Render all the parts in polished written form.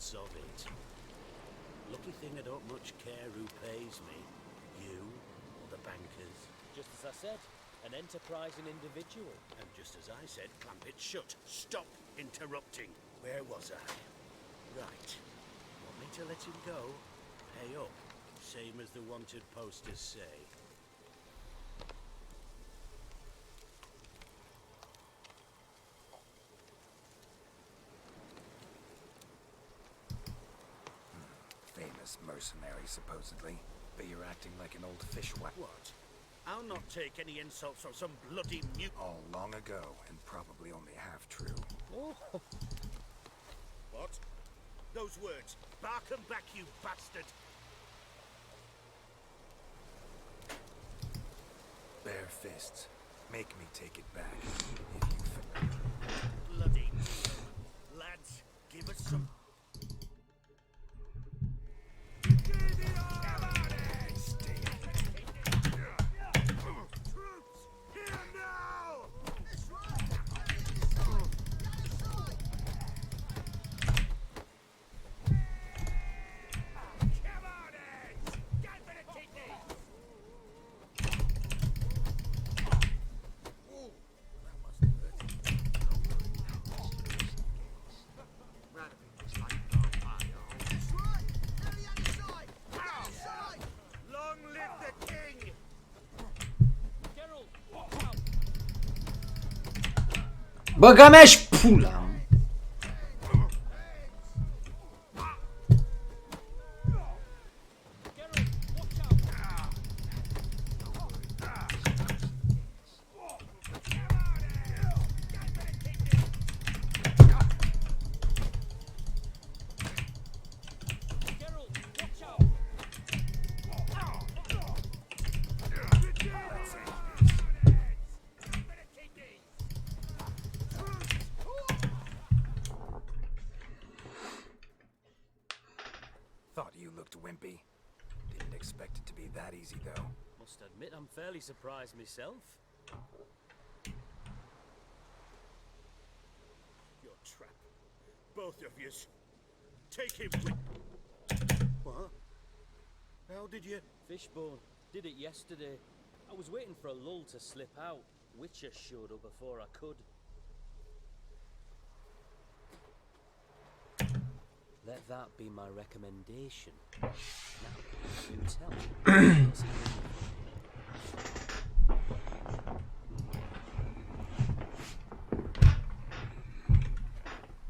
lots of it. Lucky thing I don't much care who pays me. You or the bankers. Just as I said, an enterprising individual. And just as I said, clamp it shut. Stop interrupting. Where was I? Right. Want me to let him go? Pay up. Same as the wanted posters say. Famous mercenary, supposedly. But you're acting like an old fishwife. What? I'll not take any insults from some bloody mute. All long ago, and probably only half true. Oh. What? Those words. Bark 'em back, you bastard. Bare fists. Make me take it back. If you Bloody lads, give us some. Băga-mea-și pula! thought you looked wimpy. Didn't expect it to be that easy, though. Must admit I'm fairly surprised myself. You're trapped. Both of yous. Take him with... What? How did you... Fishbone. Did it yesterday. I was waiting for a lull to slip out. Witcher showed up before I could. Let that be my recommendation. Now, you tell me.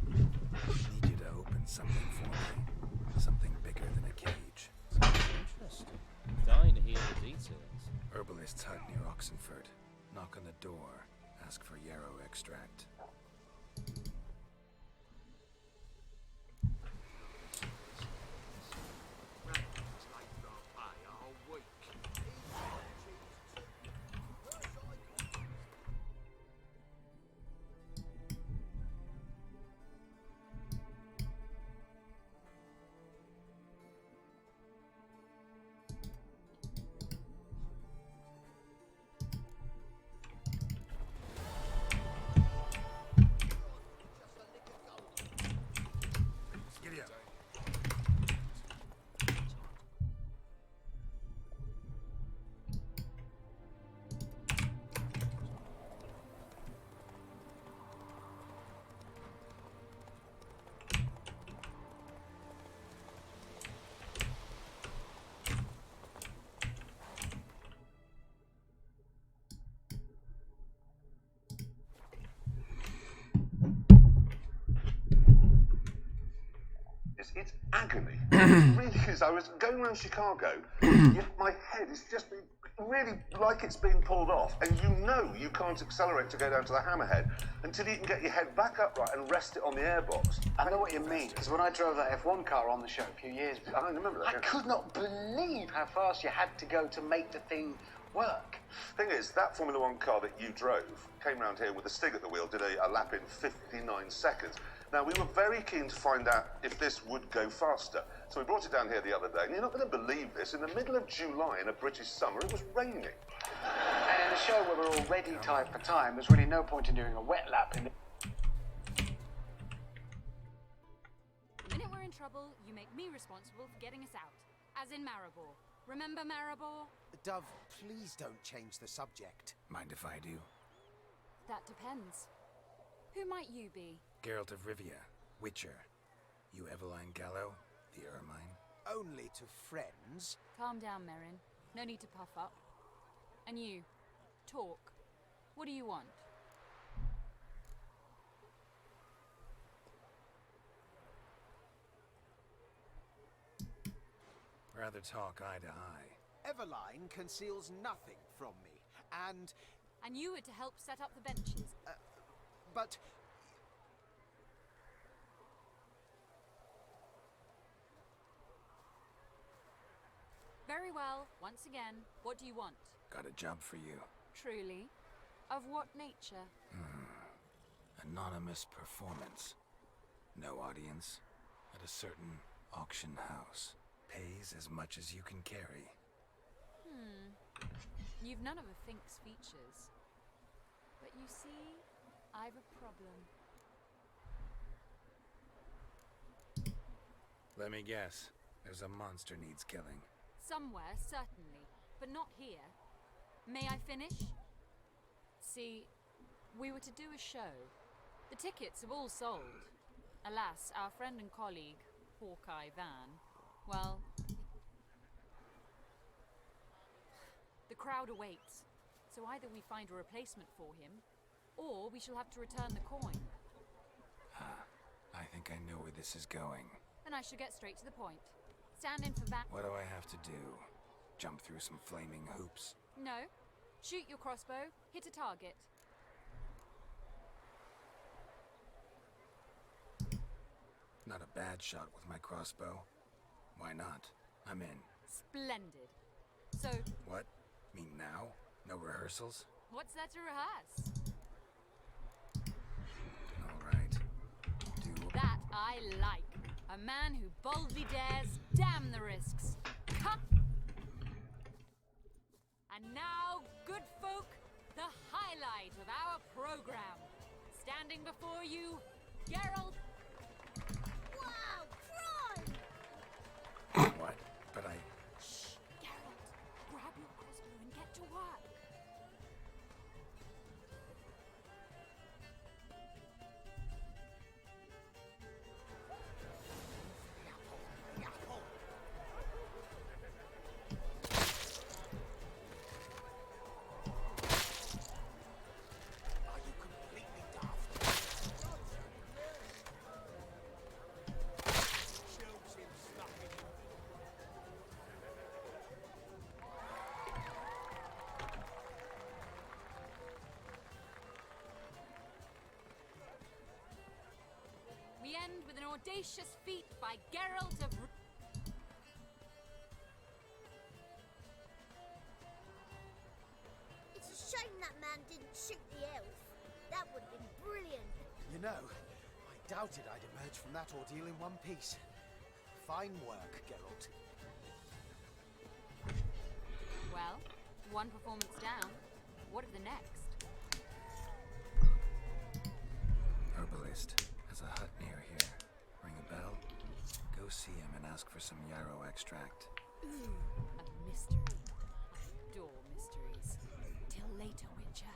Need you to open something for me. Something bigger than a cage. Interesting. Dying to hear the details. Herbalist's hut near Oxenford. Knock on the door. Ask for yarrow extract. It's agony. It really is. I was going around Chicago, yet my head is just really like it's been pulled off, and you can't accelerate to go down to the hammerhead until you can get your head back upright and rest it on the airbox. I know what you mean, because when I drove that F1 car on the show a few years ago, I remember that. I could not believe how fast you had to go to make the thing work. Thing is, that Formula One car that you drove came round here with a Stig at the wheel, did a lap in 59 seconds. Now, we were very keen to find out if this would go faster. So we brought it down here the other day, and you're not going to believe this. In the middle of July in a British summer, it was raining. And in a show where we're already tight for time, there's really no point in doing a wet lap in the... The minute we're in in trouble, you make me responsible for getting us out. As in Maribor. Remember Maribor? Dove, please don't change the subject. Mind if I do? That depends. Who might you be? Geralt of Rivia, Witcher. You Eveline Gallo, the Ermine? Only to friends. Calm down, Merrin. No need to puff up. And you, talk. What do you want? Rather talk eye to eye. Eveline conceals nothing from me, and... And you were to help set up the benches. but... Very well. Once again, what do you want? Got a job for you. Truly? Of what nature? Anonymous performance. No audience. At a certain auction house. Pays as much as you can carry. You've none of a Fink's features. But you see, I've a problem. Let me guess. There's a monster needs killing. Somewhere, certainly, but not here. May I finish? See, we were to do a show. The tickets have all sold. Alas, our friend and colleague, Hawkeye Van, well... The crowd awaits, so either we find a replacement for him, or we shall have to return the coin. I think I know where this is going. Then I shall get straight to the point. Stand in for Van... What do I have to do? Jump through some flaming hoops? No. Shoot your crossbow, hit a target. Not a bad shot with my crossbow. Why not? I'm in. Splendid. So, What? Mean now? No rehearsals? what's there to rehearse? Alright. Do... That I like. A man who boldly dares, damn the risks. Come! And now, good folk, the highlight of our program. Standing before you, Geralt. Wow, crime! What? But I... Shh, Geralt. Grab your crossbow and get to work. Are you completely daft? Shows him stuck in him. We end with an audacious feat by Geralt of... It's a shame that man didn't shoot the elf. That would have been brilliant. You know, I doubted I'd emerge from that ordeal in one piece. Fine work, Geralt. Well, one performance down. What of the next? Herbalist has a hut near here. Ring a bell? Go see him and ask for some yarrow extract. A mystery. I adore mysteries. Till later, Witcher.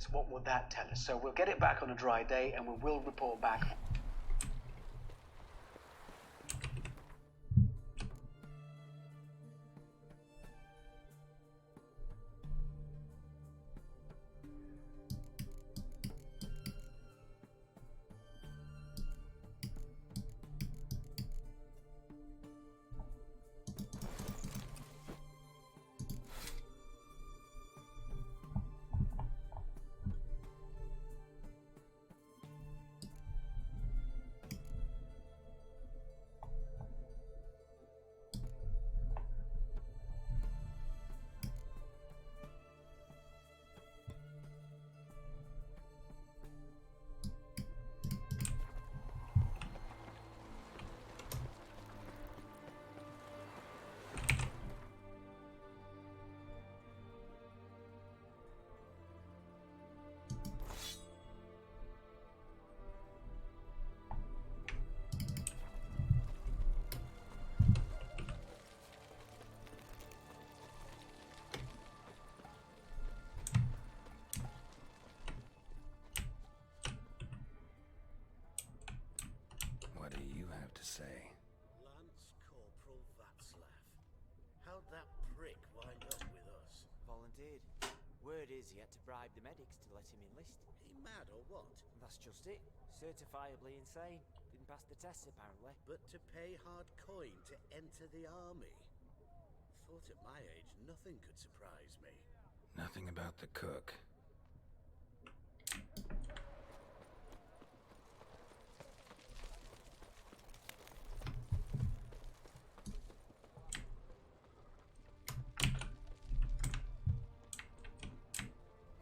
So what would that tell us? So we'll get it back on a dry day and we will report back. Say. Lance Corporal Václav. How'd that prick wind up with us? Volunteered. Word is he had to bribe the medics to let him enlist. He mad or what? That's just it. Certifiably insane. Didn't pass the test apparently. But to pay hard coin to enter the army? Thought at my age nothing could surprise me. Nothing about the cook.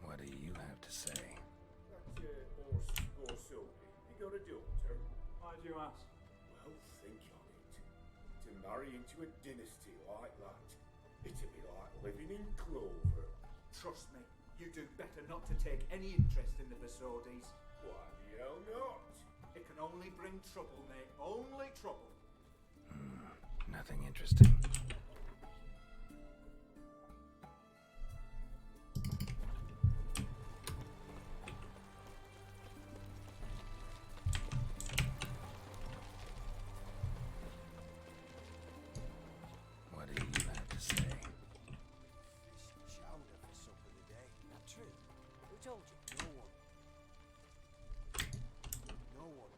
What do you have to say? Or Sylvie, you got a daughter? Why do you ask? Well, think on it. To marry into a dynasty like that, it'd be like living in clover. Trust me, you do better not to take any interest in the Vasodis. Why the hell not? It can only bring trouble, mate. Only trouble. Nothing interesting. What do you have to say? Fish chowder for supper today. That true? Who told you? No one. No one.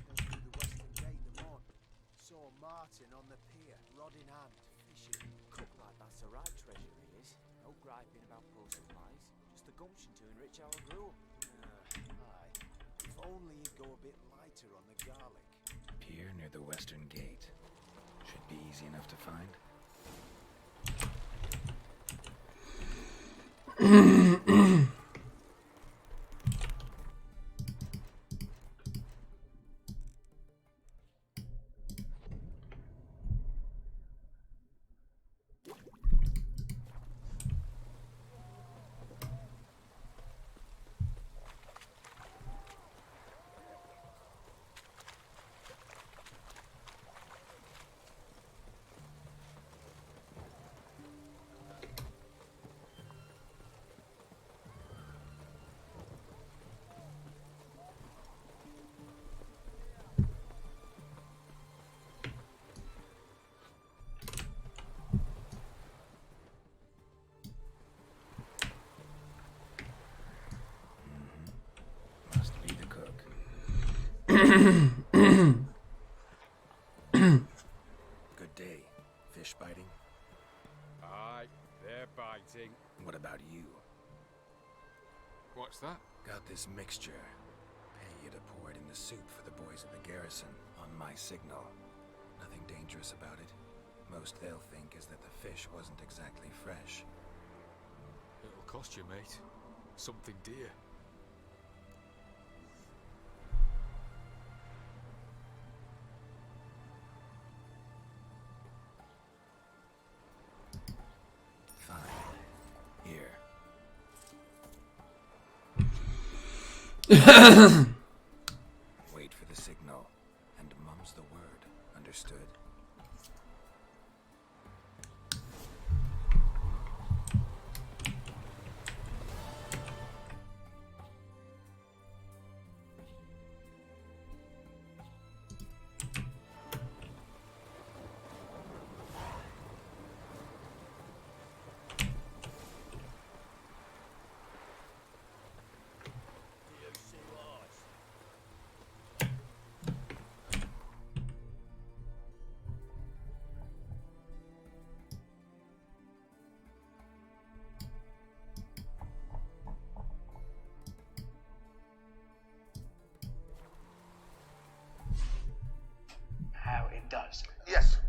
Went through the western gate the morning. Saw Martin on the pier, rod in hand, fishing. Cook like that's the right treasure he is. No griping about poor supplies. Just the gumption to enrich our gruel. Aye. If only he'd go a bit lighter on the garlic. Pier near the western gate. Should be easy enough to find. Must be the cook. Good day. Fish biting? Aye, they're biting. What about you? What's that? Got this mixture. Pay you to pour it in the soup for the boys at the garrison, on my signal. Nothing dangerous about it. Most they'll think is that the fish wasn't exactly fresh. It'll cost you, mate. Something dear. Fine. Here. Wait for the signal, and mum's the word. Understood?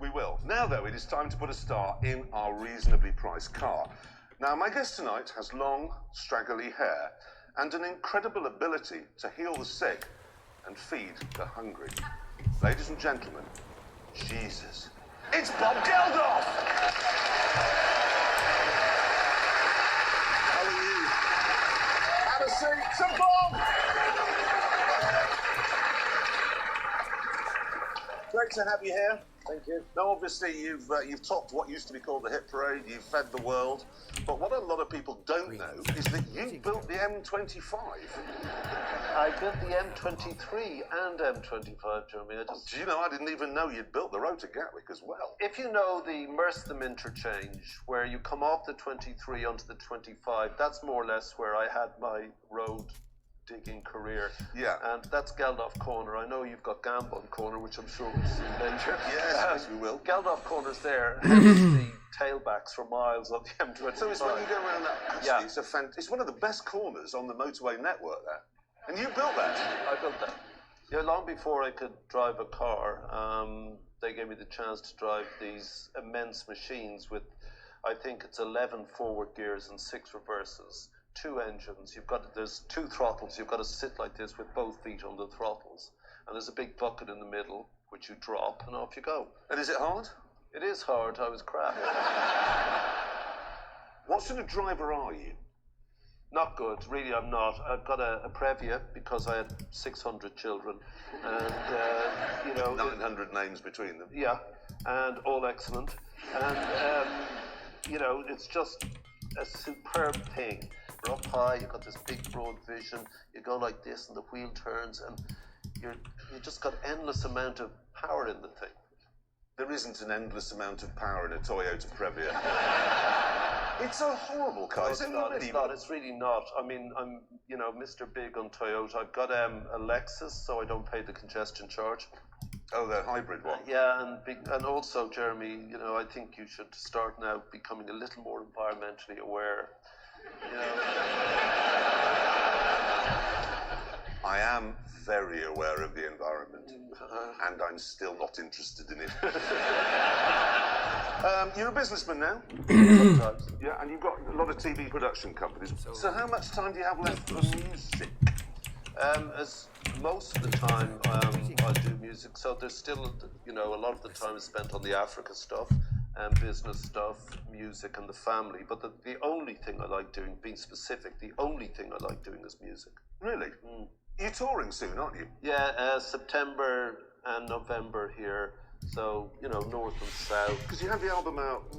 we will. Now, though, it is time to put a star in our reasonably priced car. Now, my guest tonight has long, straggly hair and an incredible ability to heal the sick and feed the hungry. Ladies and gentlemen, Jesus, it's Bob Geldof! How are you? Have a seat, Sir Bob! Great to have you here. Thank you. Now, obviously, you've topped what used to be called the hit parade. You've fed the world. But what a lot of people don't know is that you built the M25. I built the M23 and M25, Jeremy. Do you know, I didn't even know you'd built the road to Gatwick as well. If you know the Merstham interchange, where you come off the 23 onto the 25, that's more or less where I had my road digging career. Yeah. And that's Geldof Corner. I know you've got Gambon Corner, which I'm sure we'll see later. Yes, we will. Geldof Corner's there. The tailbacks for miles on the M25. So it's when you go around that, actually, it's one of the best corners on the motorway network there. And you built that? I built that. Yeah, long before I could drive a car, they gave me the chance to drive these immense machines with, I think it's 11 forward gears and 6 reverses. 2 engines, there's 2 throttles, you've got to sit like this with both feet on the throttles. And there's a big bucket in the middle, which you drop, and off you go. And is it hard? It is hard, I was crap. What sort of driver are you? Not good, really I'm not. I've got a Previa because I had 600 children. And, 900 names between them. Yeah, and all excellent. And, it's just a superb thing. You're up high, you've got this big broad vision, you go like this and the wheel turns and you just got endless amount of power in the thing. There isn't an endless amount of power in a Toyota Previa. It's a horrible car. It's not. It's really not. I mean, I'm, Mr. Big on Toyota. I've got a Lexus, so I don't pay the congestion charge. Oh, the hybrid one. Yeah, and also, Jeremy, I think you should start now becoming a little more environmentally aware. I am very aware of the environment, and I'm still not interested in it. You're a businessman now? Sometimes. Yeah, and you've got a lot of TV production companies. So how much time do you have left for music? As most of the time I do music, so there's still, a lot of the time is spent on the Africa stuff and business stuff, music and the family. But the only thing I like doing, being specific, the only thing I like doing is music. Really? Mm. You're touring soon, aren't you? Yeah, September and November here. So, north and south. Because you had the album out,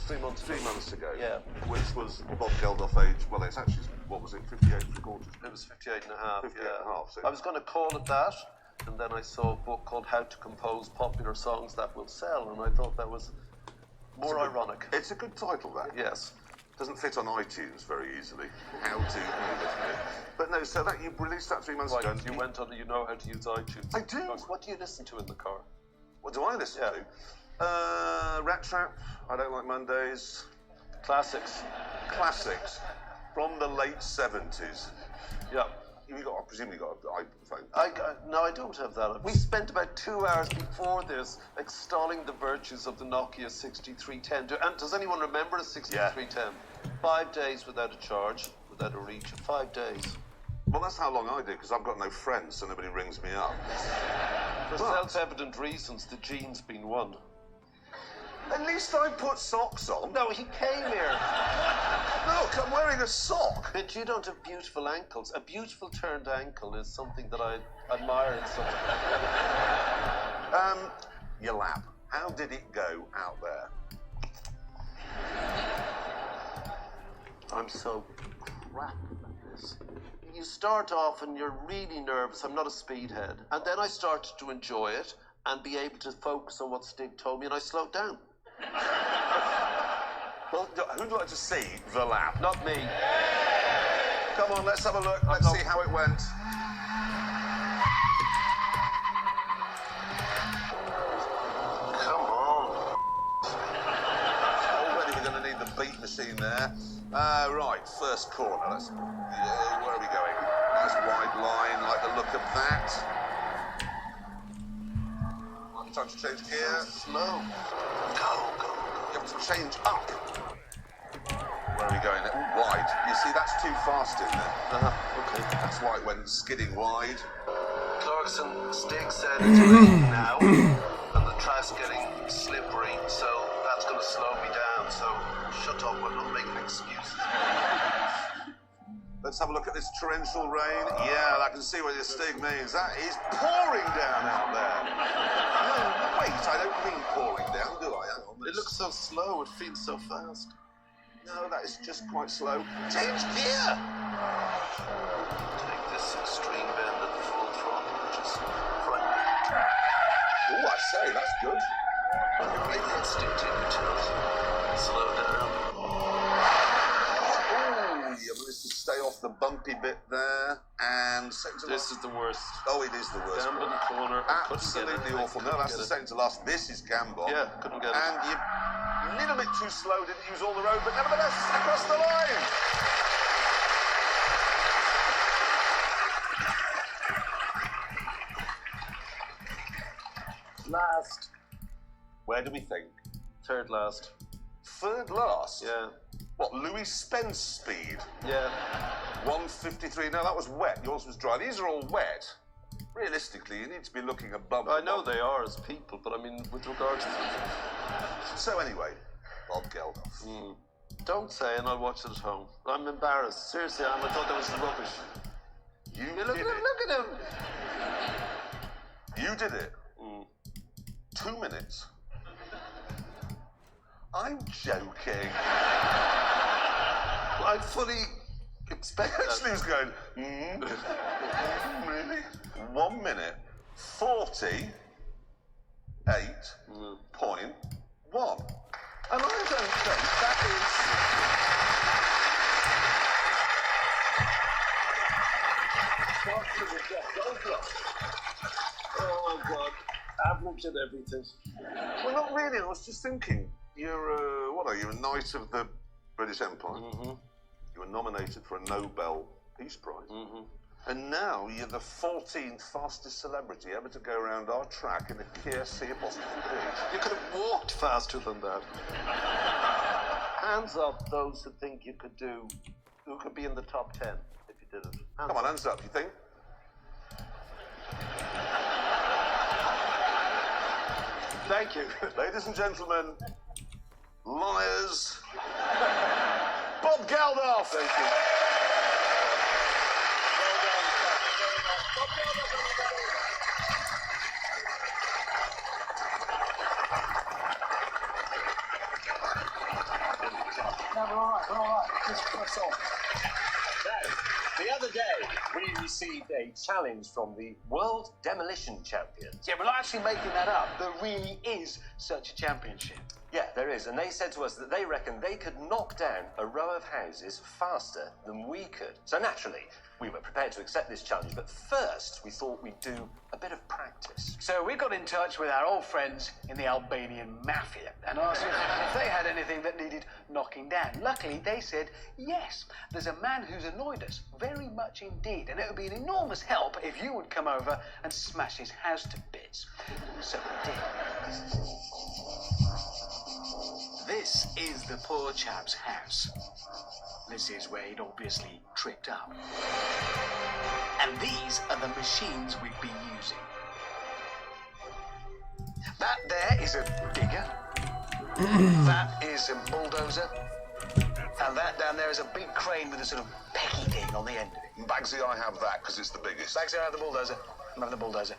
3 months ago? Yeah. Which was Bob Geldof age, well, it's actually, what was it, 58 3/4? It was 58 and a half, 58 and a half. So I was going to call it that, and then I saw a book called How to Compose Popular Songs That Will Sell, and I thought that was more ironic. It's a good title, that. Yes. Doesn't fit on iTunes very easily. How to, But no, so that you released that 3 months ago. You went on, you know how to use iTunes. I do. What do you listen to in the car? What do I listen to? Rat Trap, I Don't Like Mondays. Classics. From the late 70s. Yeah. I presume you got an iPhone. No, I don't have that. We spent about 2 hours before this extolling the virtues of the Nokia 6310. And does anyone remember a 6310? Yeah. 5 days without a charge, without a reach. 5 days. Well, that's how long I do, because I've got no friends, so nobody rings me up. For self-evident reasons, the gene's been won. At least I put socks on. No, he came here. Look, I'm wearing a sock. But you don't have beautiful ankles. A beautiful turned ankle is something that I admire in someone. Your lap. How did it go out there? I'm so crap at this. You start off and you're really nervous. I'm not a speedhead. And then I started to enjoy it and be able to focus on what Stig told me, and I slowed down. Well, who'd like to see the lap? Not me. Come on, let's have a look. Let's see how it went. Come on. Already we're going to need the beat machine there. Right, first corner. Where are we going? Nice wide line, like the look of that. Time to change gear. Slow. Go. You have to change up. Where are we going? Ooh, wide. You see, that's too fast in there. Okay. That's why it went skidding wide. Clarkson, Stig said it's raining now, and the track's getting slippery, so that's going to slow me down. So shut up, we're not making excuses. Let's have a look at this torrential rain. Yeah, I can see what this Stig means. That is pouring down out there. No, wait, I don't mean pouring down, do I? Hang on. It looks so slow, it feels so fast. No, that is just quite slow. Change gear! Take this extreme bend at full throttle, which is frightening. Oh, I say, that's good. Instinctive tilt. Slow down. Oh, you managed to stay off the bumpy bit there. And second to last. This is the worst. Oh, it is the worst. Gambon corner. Absolutely awful. No, that's the second to last. This is Gambon. Yeah, couldn't get it. And you a little bit too slow, didn't use all the road, but nevertheless, across the line. Last. Where do we think? Third last. Third last? Yeah. What, Louis Spence speed? Yeah. 153. No, that was wet. Yours was dry. These are all wet. Realistically, you need to be looking above. I know they are as people, but I mean, with regards to... So anyway, Bob Geldof. Don't say, and I'll watch it at home. I'm embarrassed. Seriously, I thought that was rubbish. Look at him! You did it. 2 minutes. I'm joking. I fully expect that. Actually, he was going, really? 1 minute, 48.1. And I don't think that is... Oh, God. Average at everything. Well, not really. I was just thinking, you're, what are you, a Knight of the British Empire? You were nominated for a Nobel Peace Prize. And now you're the 14th fastest celebrity ever to go around our track in a Kia Ceed apostrophe B. You could have walked faster than that. Hands up those who think you could do, who could be in the top 10 if you did it. Come on, hands up, you think? Thank you. Ladies and gentlemen, liars, Bob Geldof. Thank you. No, we're all right. Just press on. The other day, we received a challenge from the World Demolition Champions. Yeah, we're not actually making that up. There really is such a championship. Yeah, there is. And they said to us that they reckon they could knock down a row of houses faster than we could. So naturally, we were prepared to accept this challenge. But first, we thought we'd do a bit of practice. So we got in touch with our old friends in the Albanian mafia and asked if they had anything that needed knocking down. Luckily, they said, yes, there's a man who's annoyed us very much indeed, and it would be an enormous help if you would come over and smash his house to bits. So we did. This is the poor chap's house. This is where he'd obviously tripped up. And these are the machines we'd be using. That there is a digger. That is a bulldozer. And that down there is a big crane with a sort of pecky thing on the end of it. Bagsy, I have that because it's the biggest. Bagsy, I have the bulldozer. I'm having the bulldozer.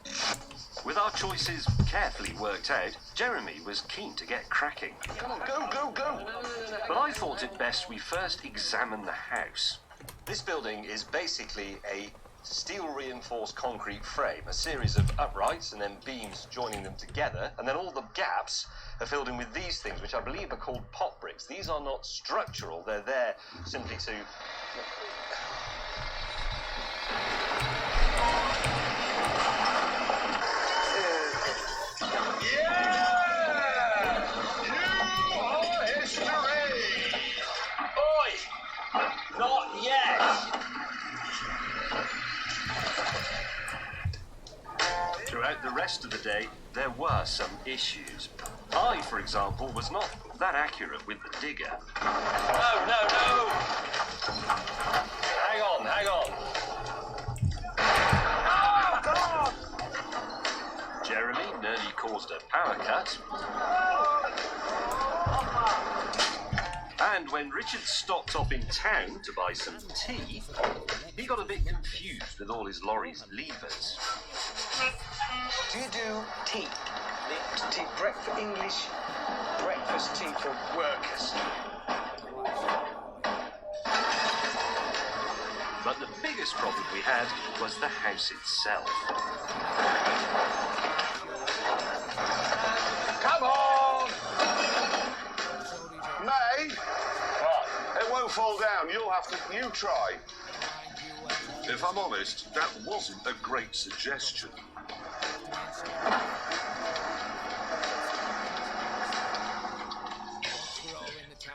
With our choices carefully worked out, Jeremy was keen to get cracking. Come on, go! But I thought it best we first examine the house. This building is basically a steel-reinforced concrete frame, a series of uprights and then beams joining them together, and then all the gaps are filled in with these things, which I believe are called pot bricks. These are not structural, they're there simply to... Not yet! throughout the rest of the day, there were some issues. I, for example, was not that accurate with the digger. No, no, no! Hang on, hang on. Oh, God! Jeremy nearly caused a power cut. And when Richard stopped off in town to buy some tea, he got a bit confused with all his lorry's levers. Do you do tea? Tea, breakfast, English breakfast tea for workers. But the biggest problem we had was the house itself. Come on! May? What? It won't fall down. You'll have to... You try. If I'm honest, that wasn't a great suggestion.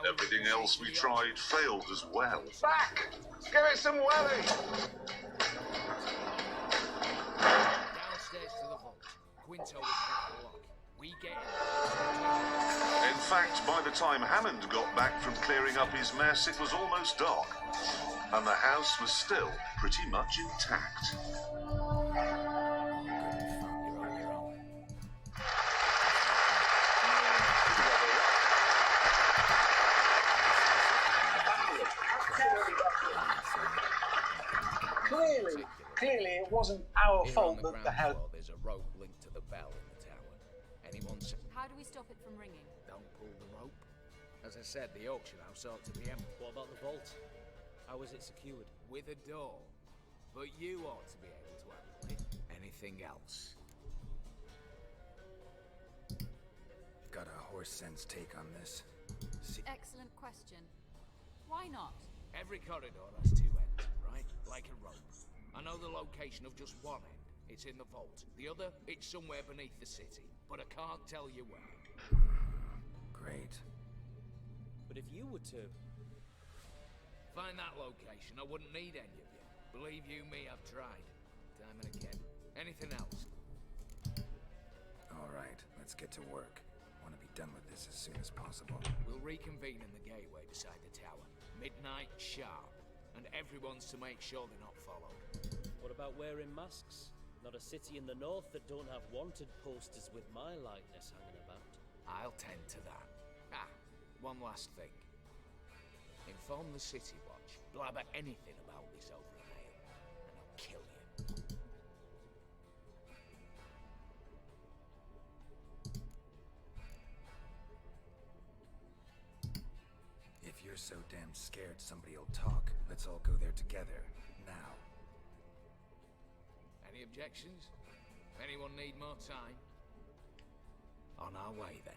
Everything else we tried failed as well. Back! Give it some welly! Downstairs to the vault. Quinto is at the lock. We get in. In fact, by the time Hammond got back from clearing up his mess, it was almost dark. And the house was still pretty much intact. Clearly it wasn't our fault that the house... There's a rope linked to the bell in the tower. Anyone's... How do we stop it from ringing? Don't pull the rope. As I said, the auction house ought to be empty. What about the vault? How is it secured? With a door. But you ought to be able to handle it. Anything else? Got a horse sense take on this. Excellent question. Why not? Every corridor has two ends, right? Like a rope. I know the location of just one end. It's in the vault. The other, it's somewhere beneath the city. But I can't tell you where. Great. But if you were to... Find that location, I wouldn't need any of you. Believe you me, I've tried. Time and again. Anything else? All right, let's get to work. Want to be done with this as soon as possible. We'll reconvene in the gateway beside the tower. Midnight sharp. And everyone's to make sure they're not followed. What about wearing masks? Not a city in the north that don't have wanted posters with my likeness hanging about. I'll tend to that. Ah, one last thing. Inform the City Watch. Blabber anything about this over an ale, and I'll kill you. If you're so damn scared somebody'll talk, let's all go there together, now. Any objections? Anyone need more time? On our way, then.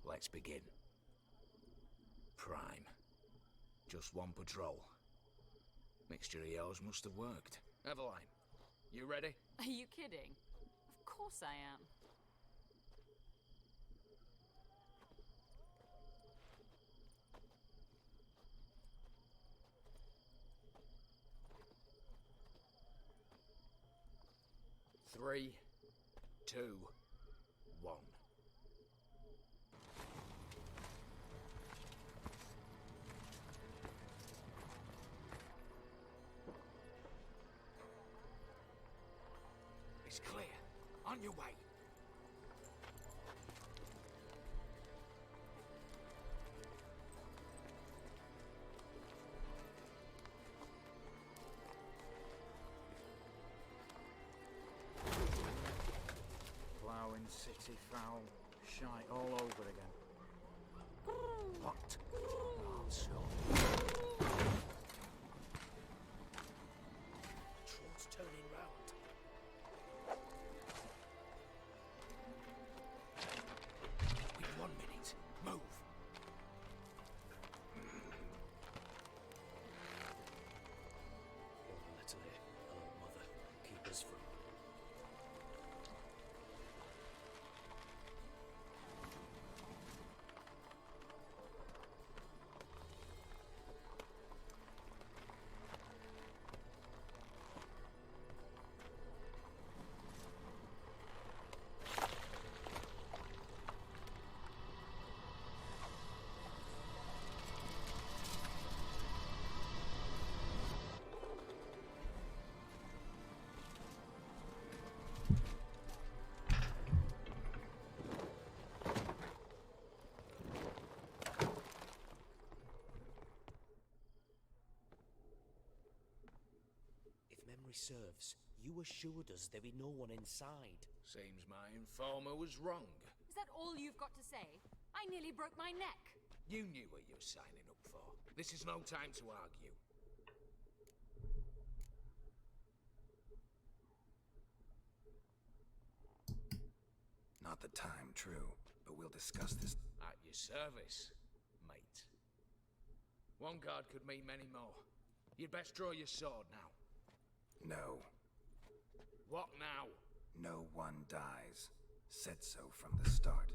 Let's begin. Prime. Just one patrol. Mixture of yours must have worked. Eveline, you ready? Are you kidding? Of course I am. Three, 2, 1. It's clear. On your way. Ploughing city foul, shite all over again. What? Oh, stop. Troll's turning round. Wait 1 minute. Move. Little hello, mother. Keep us from... serves. You assured us there be no one inside. Seems my informer was wrong. Is that all you've got to say? I nearly broke my neck. You knew what you were signing up for. This is no time to argue. Not the time, true, but we'll discuss this. At your service, mate. One guard could mean many more. You'd best draw your sword now. No. What now? No one dies. Said so from the start.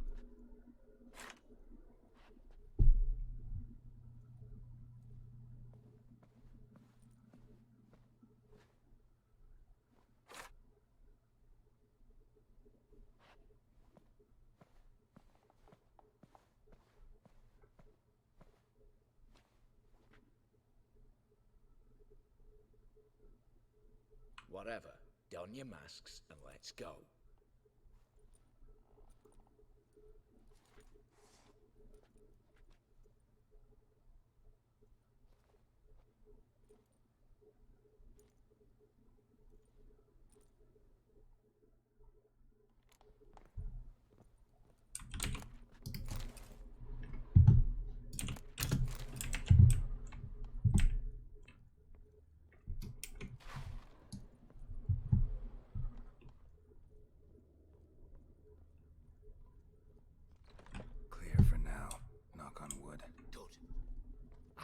Whatever. Don your masks and let's go.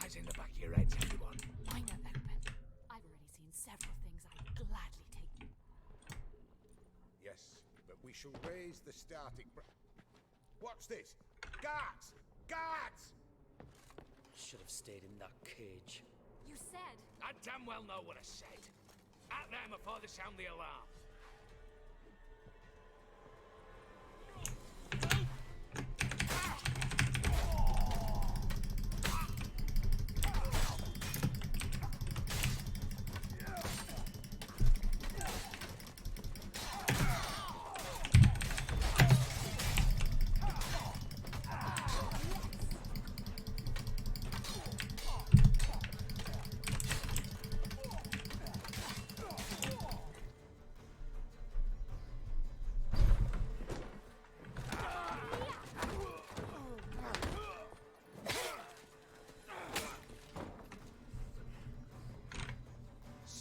Eyes in the back of your heads, everyone. Mine are open. I've already seen several things I'd gladly take. Yes, but we shall raise the starting... What's this? Guards! Guards! Should have stayed in that cage. You said... I damn well know what I said. At them before they sound the alarm.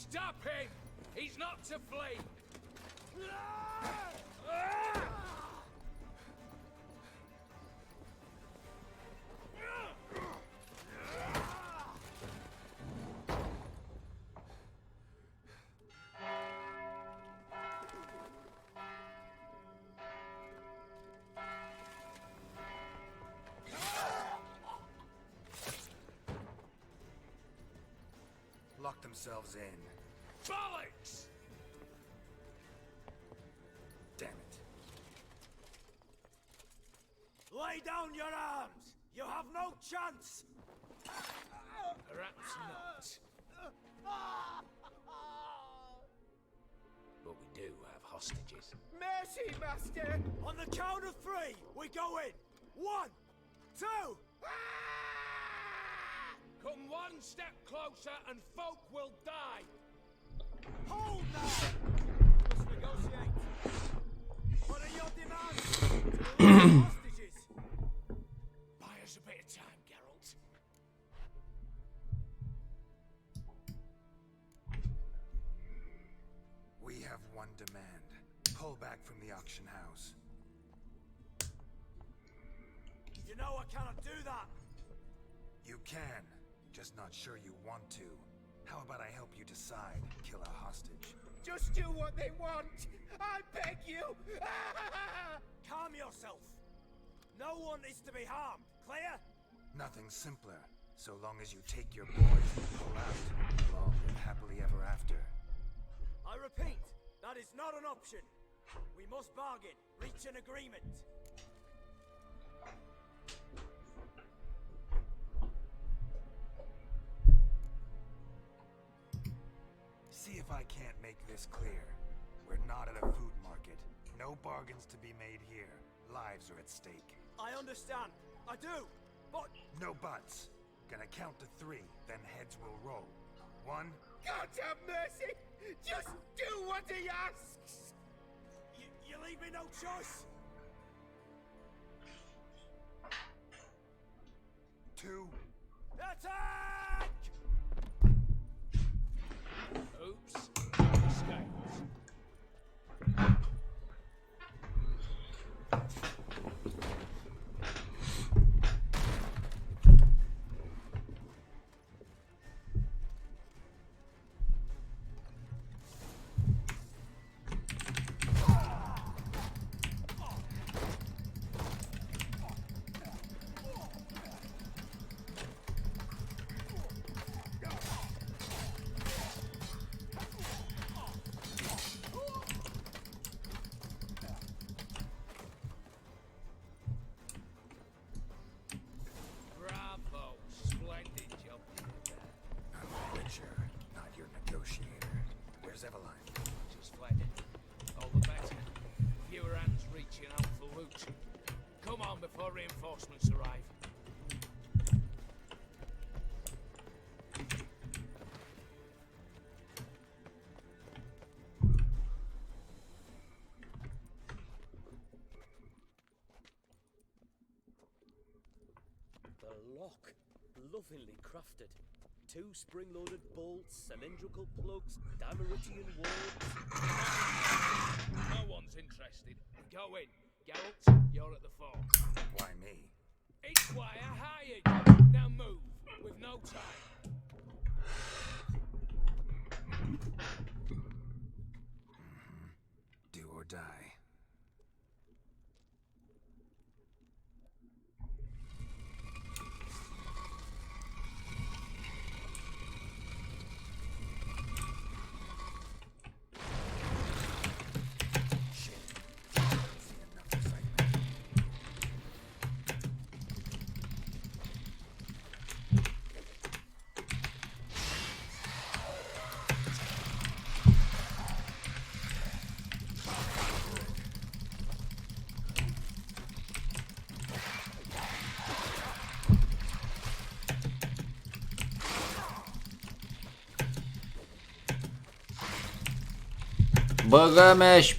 Stop him! He's not to flee! Lock themselves in. Bollocks! Damn it. Lay down your arms! You have no chance! Perhaps not. But we do have hostages. Mercy, Master! On the count of 3, we go in! 1, 2... Come one step closer and folk will die! Hold now! Let's negotiate. What are your demands? Hostages. Buy us a bit of time, Geralt. We have one demand. Pull back from the auction house. You know I cannot do that. You can. Just not sure you want to. How about I help you decide? Kill a hostage. Just do what they want! I beg you! Calm yourself. No one is to be harmed. Clear? Nothing simpler. So long as you take your boys and pull out, you'll all live happily ever after. I repeat, that is not an option. We must bargain, reach an agreement. See if I can't make this clear. We're not at a food market. No bargains to be made here. Lives are at stake. I understand. I do. But... No buts. Gonna count to 3, then heads will roll. 1... God have mercy! Just do what he asks! You leave me no choice. 2. Attack! Oops. Escaped. Before reinforcements arrive. The lock, lovingly crafted. 2 spring-loaded bolts, cylindrical plugs, Damaritian wards. No one's interested. Go in. Geralt, you're at the fort. Why me? It's why I hired you. Now move. We've no time. Do or die. Băgă-mi-aș.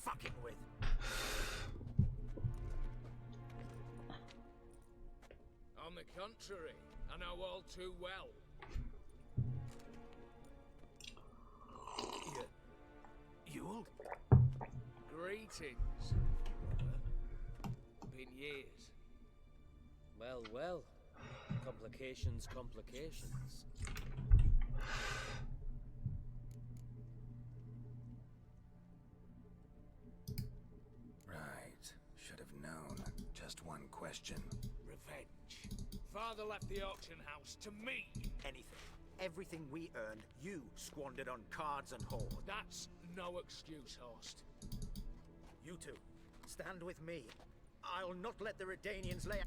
Fucking with. On the contrary, I know all too well. Yule? Greetings, brother. Been years. Well, well. Complications, complications. One question. Revenge. Father left the auction house to me. Anything. Everything we earned, you squandered on cards and whore. That's no excuse, Horst. You two, stand with me. I'll not let the Redanians lay...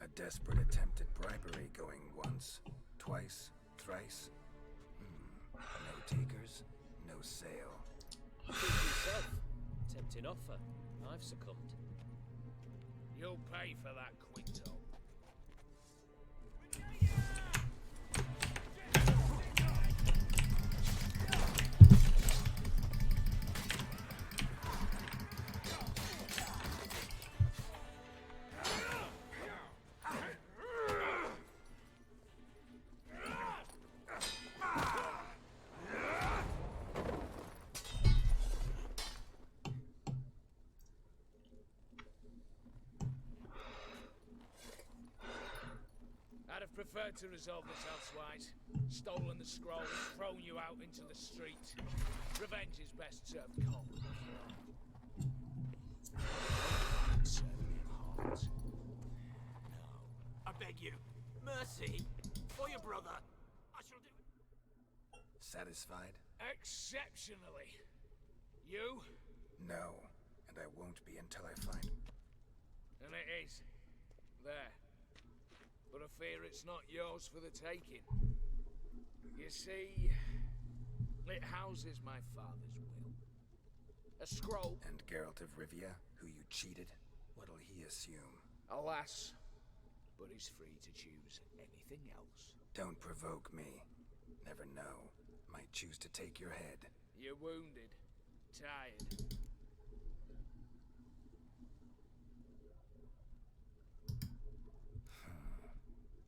A desperate attempt at bribery going once, twice, thrice. No takers, no sale. Think yourself. Tempting offer. I've succumbed. You'll pay for that, Quinto. I'd have preferred to resolve this elsewise. Stolen the scroll, thrown you out into the street. Revenge is best served cold. I beg you, mercy, for your brother. I shall do it. Satisfied? Exceptionally. You? No, and I won't be until I find... And it is. There. But I fear it's not yours for the taking. You see, it houses my father's will. A scroll. And Geralt of Rivia, who you cheated? What'll he assume? Alas, but he's free to choose anything else. Don't provoke me. Never know. Might choose to take your head. You're wounded. Tired.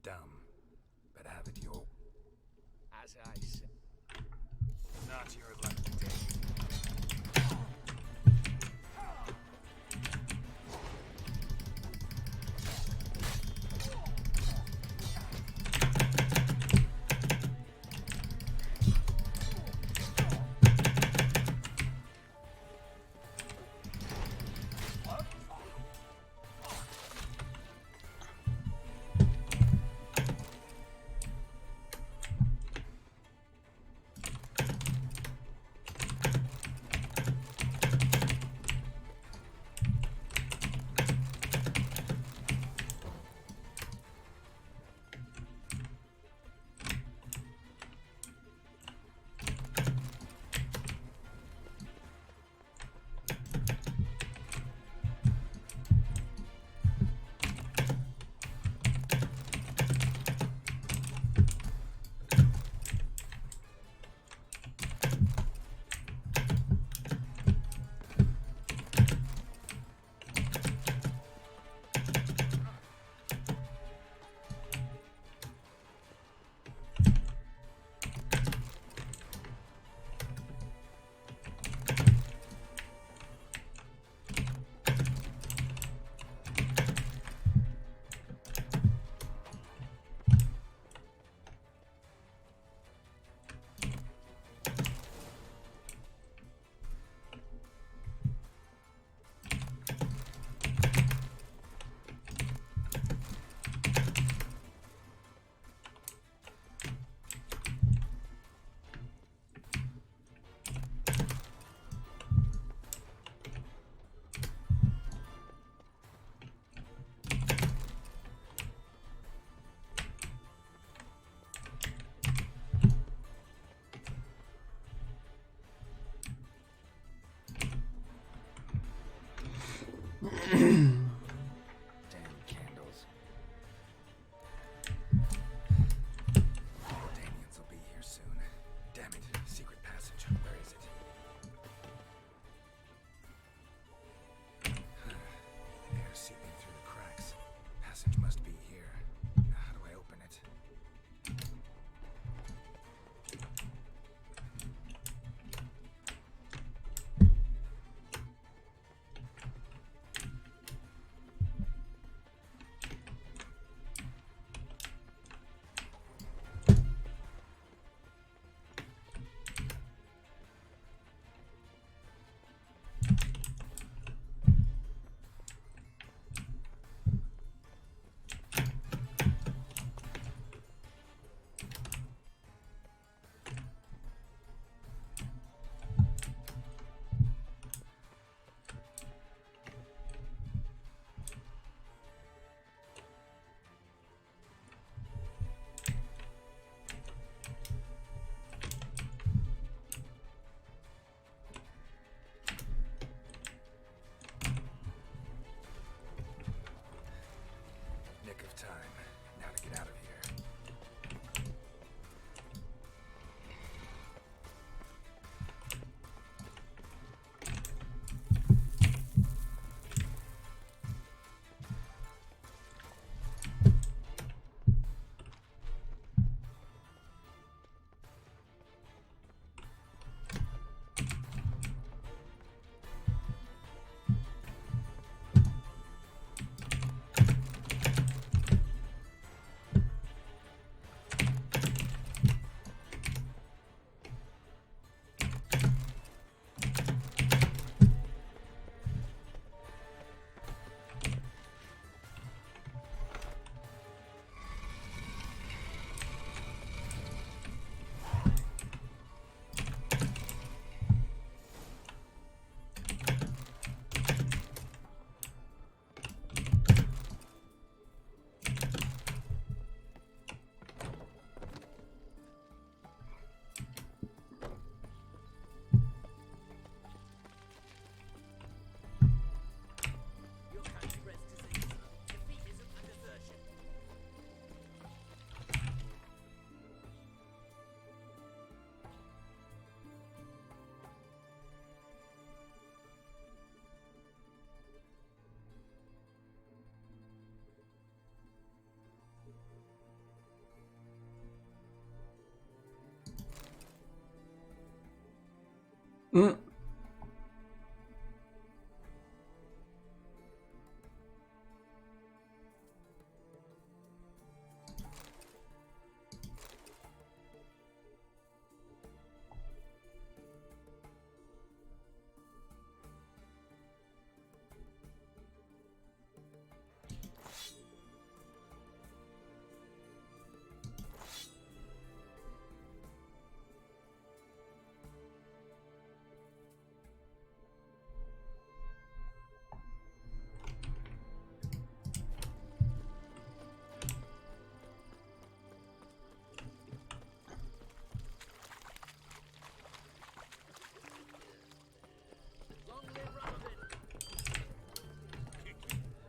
Dumb, but have it your... As I said. Not your lucky day.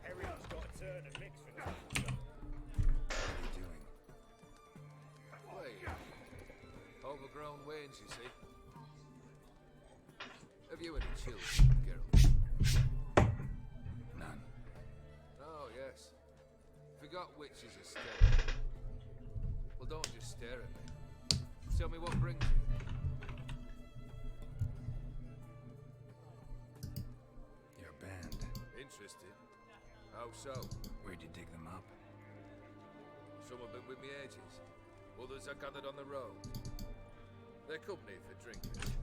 Everyone's got a turn and mix for that. What are you doing? Wait. Overgrown wains, you see. Have you any children, Geralt? None. Oh, yes. Forgot witches are staring. Well, don't just stare at me. Tell me what brings you. Your band. Interested? How so? Where'd you dig them up? Some have been with me ages. Others are gathered on the road. They're company for drinking.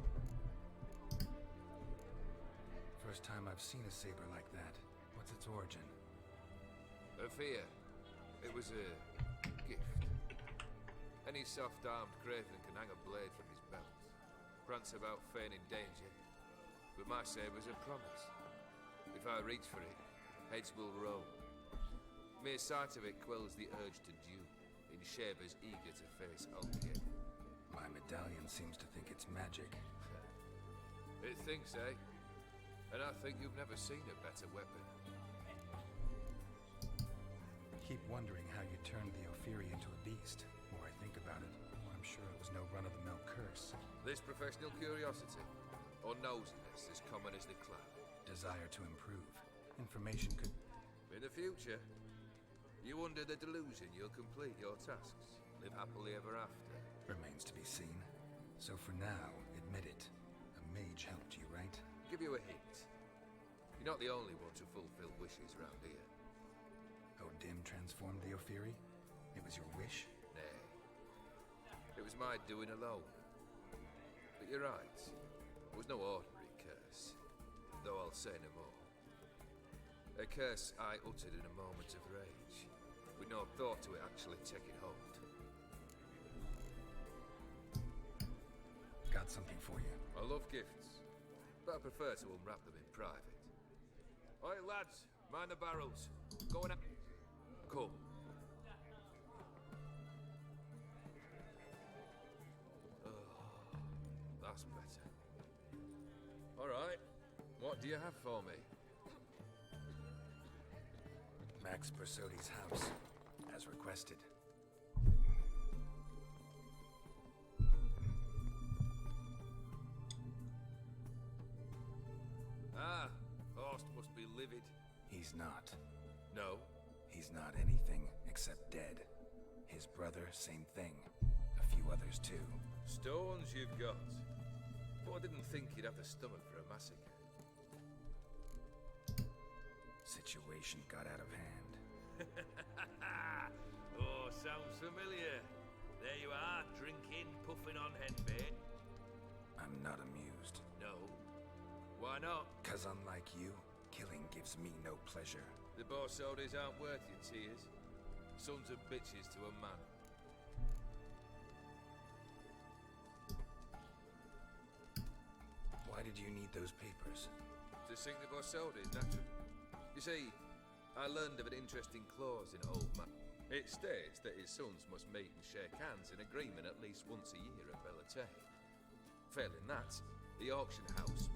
First time I've seen a saber like that. What's its origin? A fear. It was a gift. Any soft-armed craven can hang a blade from his belt. Prance about feigning danger. But my saber's a promise. If I reach for it, heads will roll. Mere sight of it quells the urge to duel, in shavers eager to face Alkier. My medallion seems to think it's magic. It thinks, eh? And I think you've never seen a better weapon. Keep wondering how you turned the Ophiri into a beast. The more I think about it, the more I'm sure it was no run-of-the-mill curse. This professional curiosity, or nosiness, as common as the cloud. Desire to improve. Information could... In the future, you under the delusion you'll complete your tasks, live happily ever after. Remains to be seen. So for now, admit it. A mage helped you, right? Give you a hint. You're not the only one to fulfill wishes round here. Dim transformed the Ophiri? It was your wish? Nay. It was my doing alone. But you're right. It was no ordinary curse. Though I'll say no more. A curse I uttered in a moment of rage, with no thought to it actually taking hold. Got something for you. I love gifts, but I prefer to unwrap them in private. Oi, lads, mind the barrels. Going up. Come. Oh, that's better. All right. What do you have for me? Max Bersodi's house, as requested. Ah, Horst must be livid. He's not. No? He's not anything except dead. His brother, same thing. A few others too. Stones you've got. But I didn't think you'd have the stomach for a massacre. Situation got out of hand. Oh, sounds familiar. There you are, drinking, puffing on henbait. I'm not amused. No. Why not? 'Cause unlike you, killing gives me no pleasure. The Borsodis aren't worth your tears. Sons of bitches to a man. Why did you need those papers? To sink the Borsodis, naturally. You see, I learned of an interesting clause in Old Man. It states that his sons must meet and shake hands in agreement at least once a year at Bellatane. Failing that, the auction house...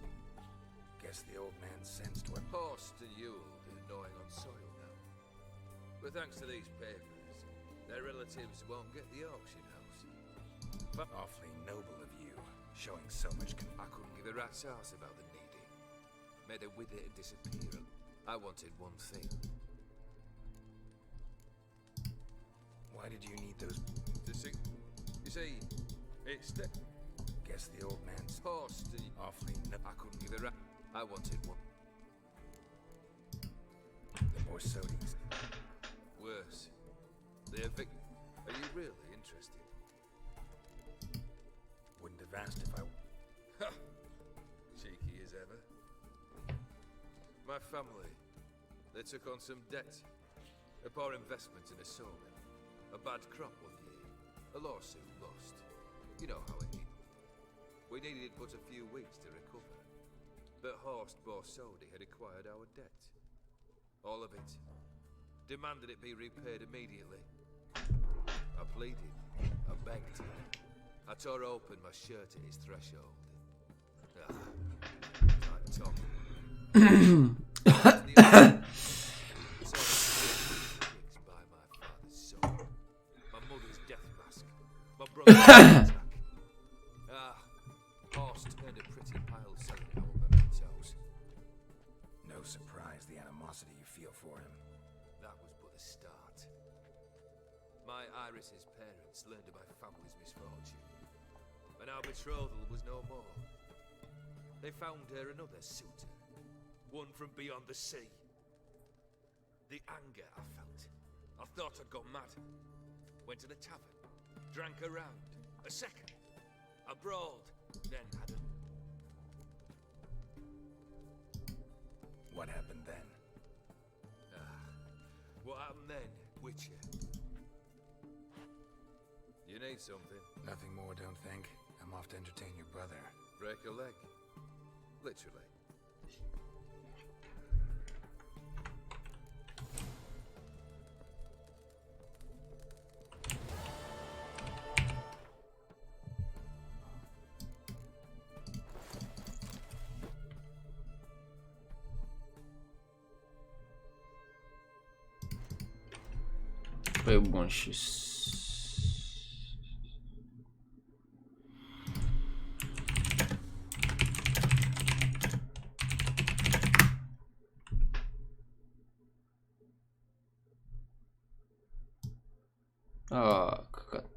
Guess the old man sensed what... Horst and Yule is gnawing on soil now. But thanks to these papers, their relatives won't get the auction house. But awfully noble of you, showing so much... I couldn't give a rat's ass about the needy. Made her with it and disappear. I wanted one thing. Why did you need those... To sing... You see, it's... guess the old man's Horse, awfully I couldn't give it right. I wanted one. The Borsodi's. Worse. They're Are you really interested? Wouldn't have asked if I... Ha! Cheeky as ever. My family, they took on some debt. A poor investment in a sawmill. A bad crop one year. A lawsuit lost. You know how it is. We needed but a few weeks to recover. But Horst Borsodi had acquired our debt. All of it. Demanded it be repaid immediately. I pleaded. I begged. I tore open my shirt at his threshold. Like Tom. By my father's soul. My mother's death mask. My brother's attack. Horst earned a pretty pile selling our mementos. No surprise the animosity you feel for him. That was but the start. My Iris's parents learned of my family's misfortune, and our betrothal was no more. They found her another suitor, one from beyond the sea. The anger I felt, I thought I'd gone mad. Went to the tavern, drank a round, a second, I brawled, then had a... What happened then? What happened then, Witcher? You need something? Nothing more, don't think. I'm off to entertain your brother. Break a leg? Literally. Wyłączysz. O, kochani.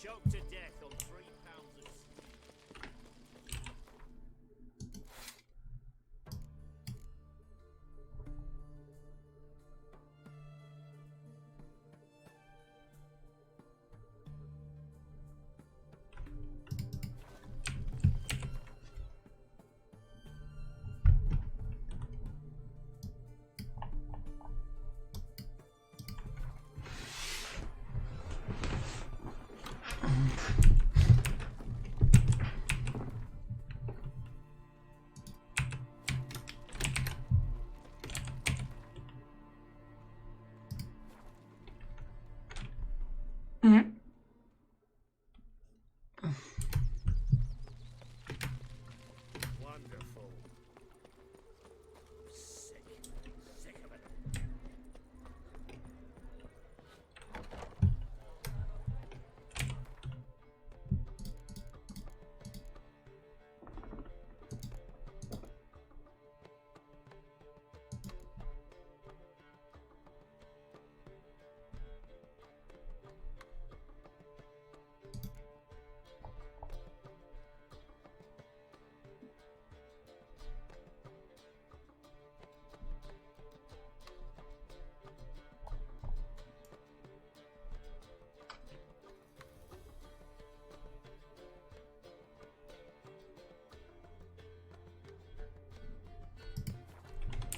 choked to death on 3 pounders. Wonderful. Sick. Sick of it.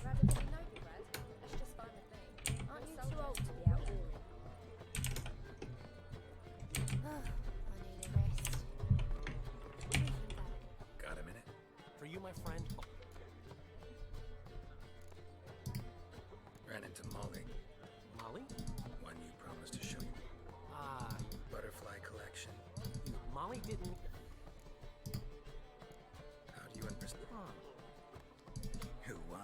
Rather than noble bread, that's just fine with me. Aren't you too old to be out whoring? I need a rest. Got a minute? For you, my friend. Ran into Molly. Molly? One you promised to show you. Ah, Butterfly collection. Molly didn't. How do you understand? Who won?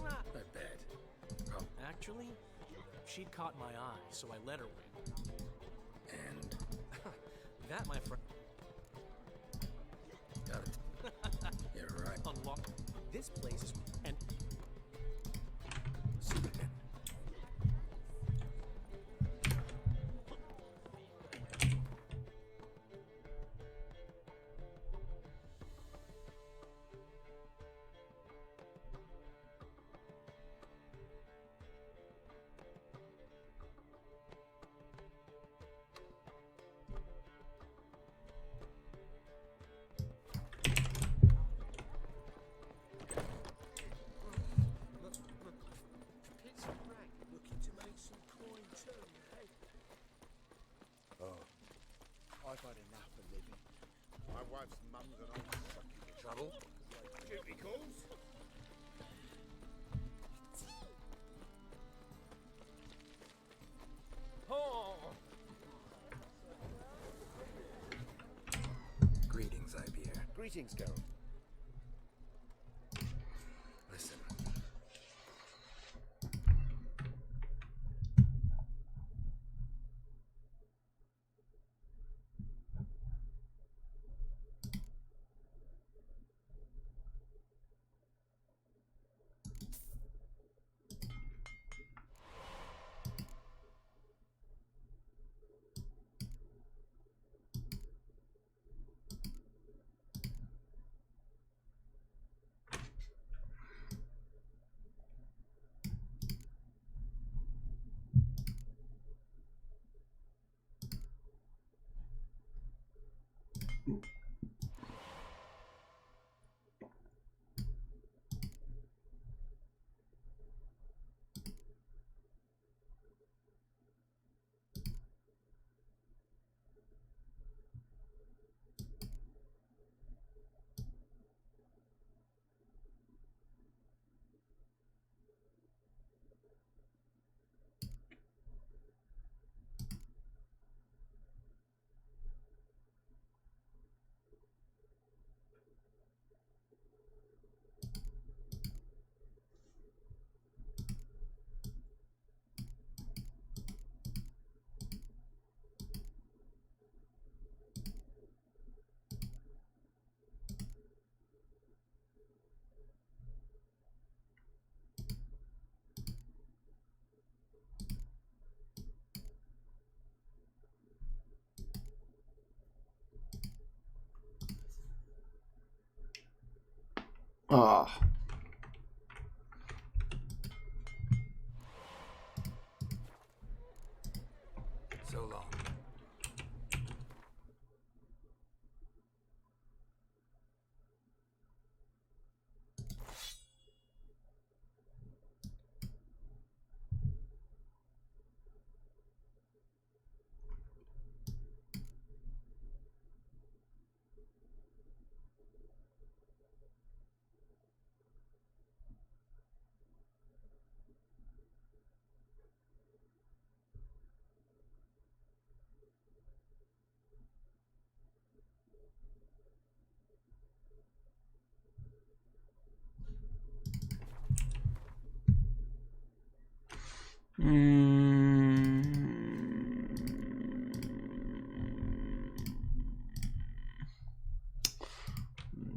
Ah. I bet. Oh, Actually, she'd caught my eye, so I let her win. and That, my friend. got it. You're right. Unlock. This place is. And. See you again. It's a rag looking to make some coin too, eh? Oh, I've had enough of living. My wife's mum's an old sucky. Trouble? Duty calls? Oh! Greetings, IBR. Greetings, Geralt. Listen. Ah. So long.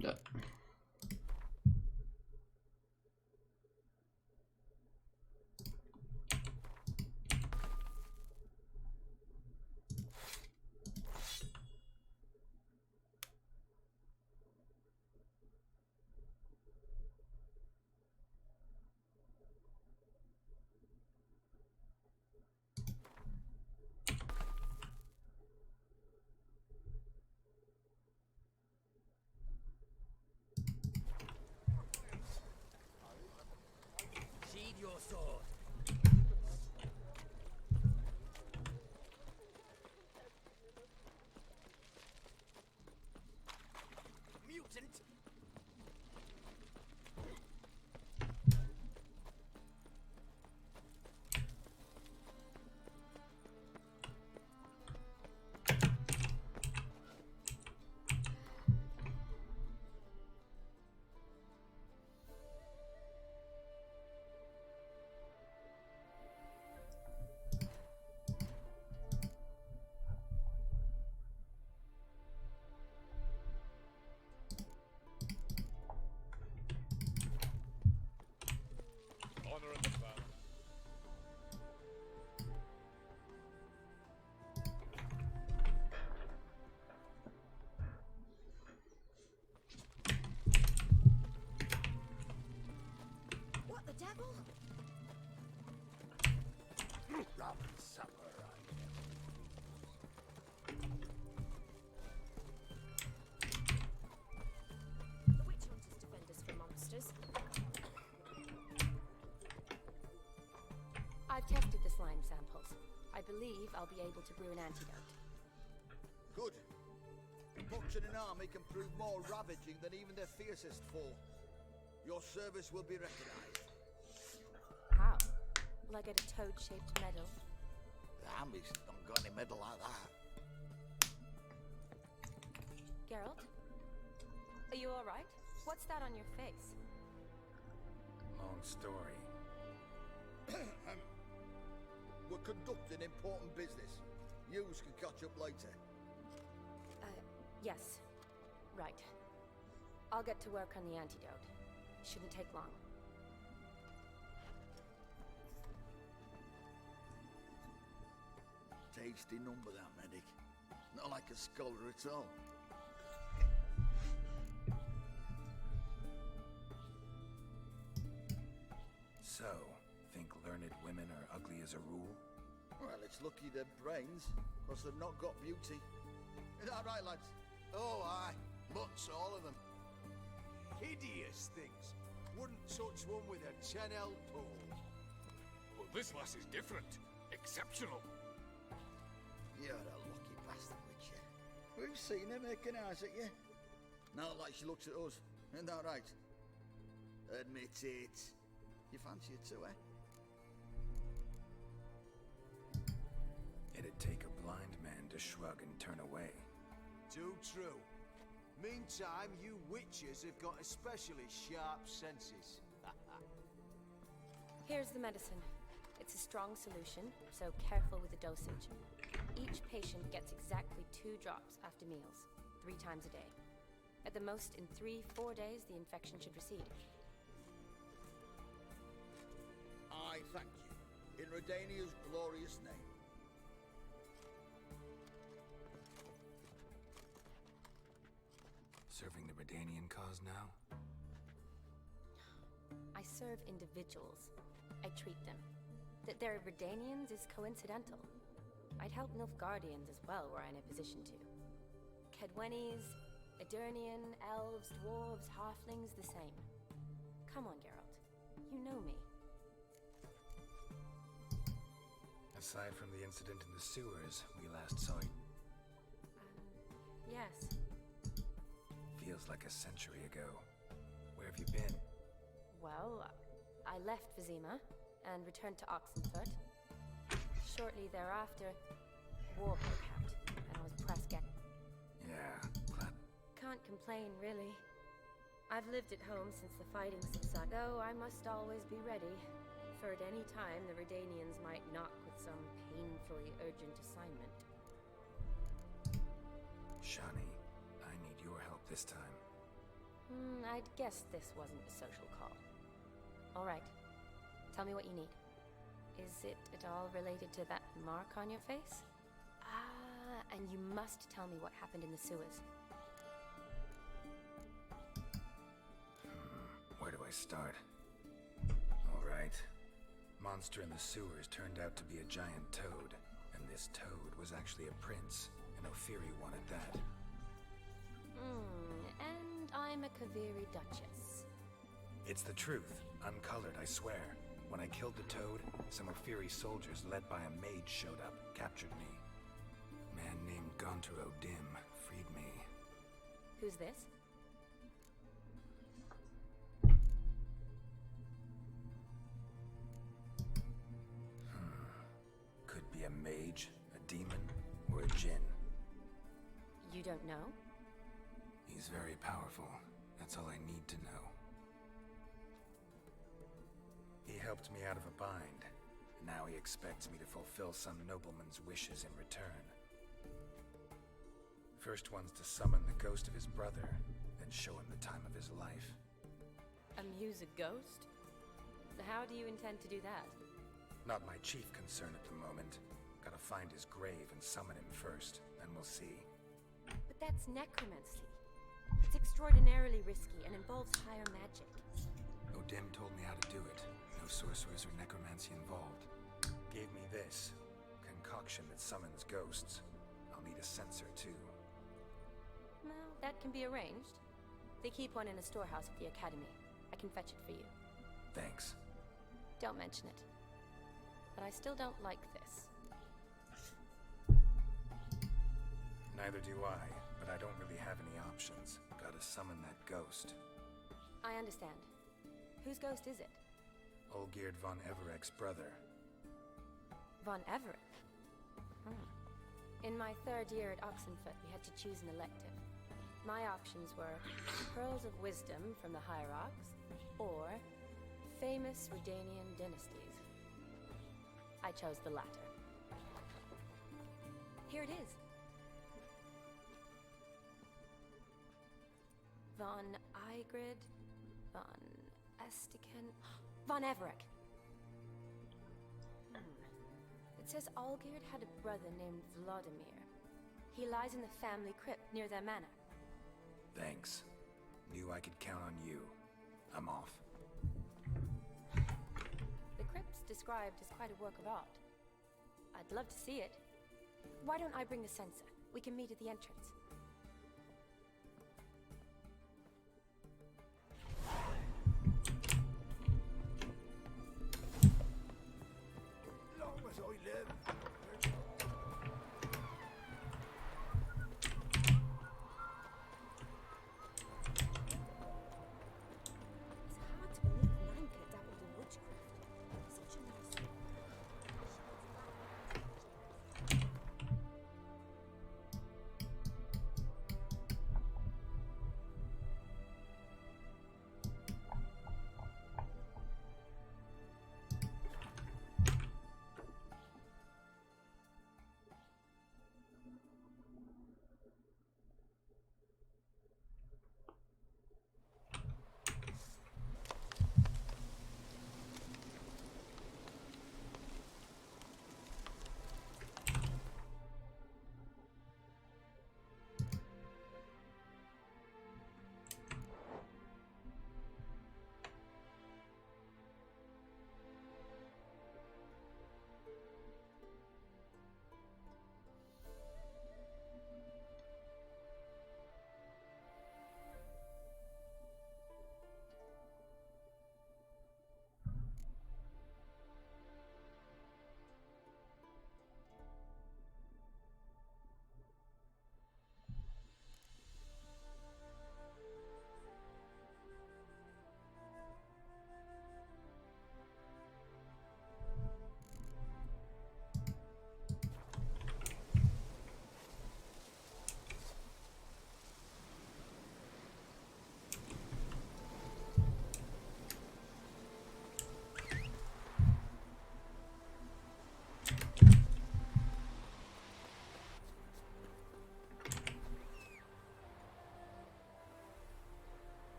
Да. Sheathe your sword. Mutant! Honor and the family. What the devil? Ramen supper, The witch hunters defend us from monsters. I've tested the slime samples. I believe I'll be able to brew an antidote. Good. The butch in an army can prove more ravaging than even their fiercest foe. Your service will be recognized. How? Will I get a toad-shaped medal? The army's not got any medal like that. Geralt? Are you alright? What's that on your face? Long story. We're conducting important business. Yous can catch up later. Yes. Right. I'll get to work on the antidote. Shouldn't take long. Tasty number, that medic. Not like a scholar at all. So, think learned women are ugly as a rule? Well, it's lucky they're brains, because they've not got beauty. Is that right, lads? Oh, aye. Mutts, all of them. Hideous things. Wouldn't touch one with a 10L pole. Well, this lass is different. Exceptional. You're a lucky bastard, Witcher. We've seen her making eyes at you. Not like she looks at us. Isn't that right? Admit it. You fancy it too, eh? It'd take a blind man to shrug and turn away. Too true. Meantime, you witches have got especially sharp senses. Here's the medicine. It's a strong solution, so careful with the dosage. Each patient gets exactly 2 drops after meals, 3 times a day. At the most, in 3-4 days, the infection should recede. I thank you. In Redania's glorious name. Serving the Redanian cause now? I serve individuals. I treat them. That they're Redanians is coincidental. I'd help Nilfgaardians as well were I in a position to. Kedwenis, Edirnian, elves, dwarves, halflings, the same. Come on, Geralt. You know me. Aside from the incident in the sewers we last saw you. Yes. Feels like a century ago. Where have you been? Well, I left Vizima and returned to Oxenfoot. Shortly thereafter, war broke out, and I was pressed get. Yeah, glad. Can't complain, really. I've lived at home since the fighting subsided, though I must always be ready, for at any time the Redanians might knock with some painfully urgent assignment. Shani, I need your help this time. I'd guess this wasn't a social call. All right. Tell me what you need. Is it at all related to that mark on your face? And you must tell me what happened in the sewers. Where do I start? All right. Monster in the sewers turned out to be a giant toad, and this toad was actually a prince, and Ophiri wanted that. And I'm a Kaviri Duchess. It's the truth. Uncolored, I swear. When I killed the toad, some Ophiri soldiers led by a mage showed up, captured me. A man named Gontur O'Dim freed me. Who's this? Could be a mage, a demon, or a djinn. You don't know? He's very powerful. That's all I need to know. He helped me out of a bind. Now he expects me to fulfill some nobleman's wishes in return. First one's to summon the ghost of his brother, then show him the time of his life. Amuse a ghost? So how do you intend to do that? Not my chief concern at the moment. Gotta find his grave and summon him first, then we'll see. But that's necromancy. It's extraordinarily risky and involves higher magic. O'Dim told me how to do it. No sorcerers or necromancy involved. Gave me this concoction that summons ghosts. I'll need a censer too. Well, that can be arranged. They keep one in a storehouse at the academy. I can fetch it for you. Thanks. Don't mention it. But I still don't like this. Neither do I, but I don't really have any options. Gotta summon that ghost. I understand. Whose ghost is it? Olgierd von Everek's brother. Von Everek? In my third year at Oxenfoot, we had to choose an elective. My options were Pearls of Wisdom from the Hierarchs, or famous Redanian dynasties. I chose the latter. Here it is. Von Igrid, Von Estiken, Von Everek. It says Olgierd had a brother named Vladimir. He lies in the family crypt near their manor. Thanks. Knew I could count on you. I'm off. The crypt's described as quite a work of art. I'd love to see it. Why don't I bring the censer? We can meet at the entrance. Long as I live.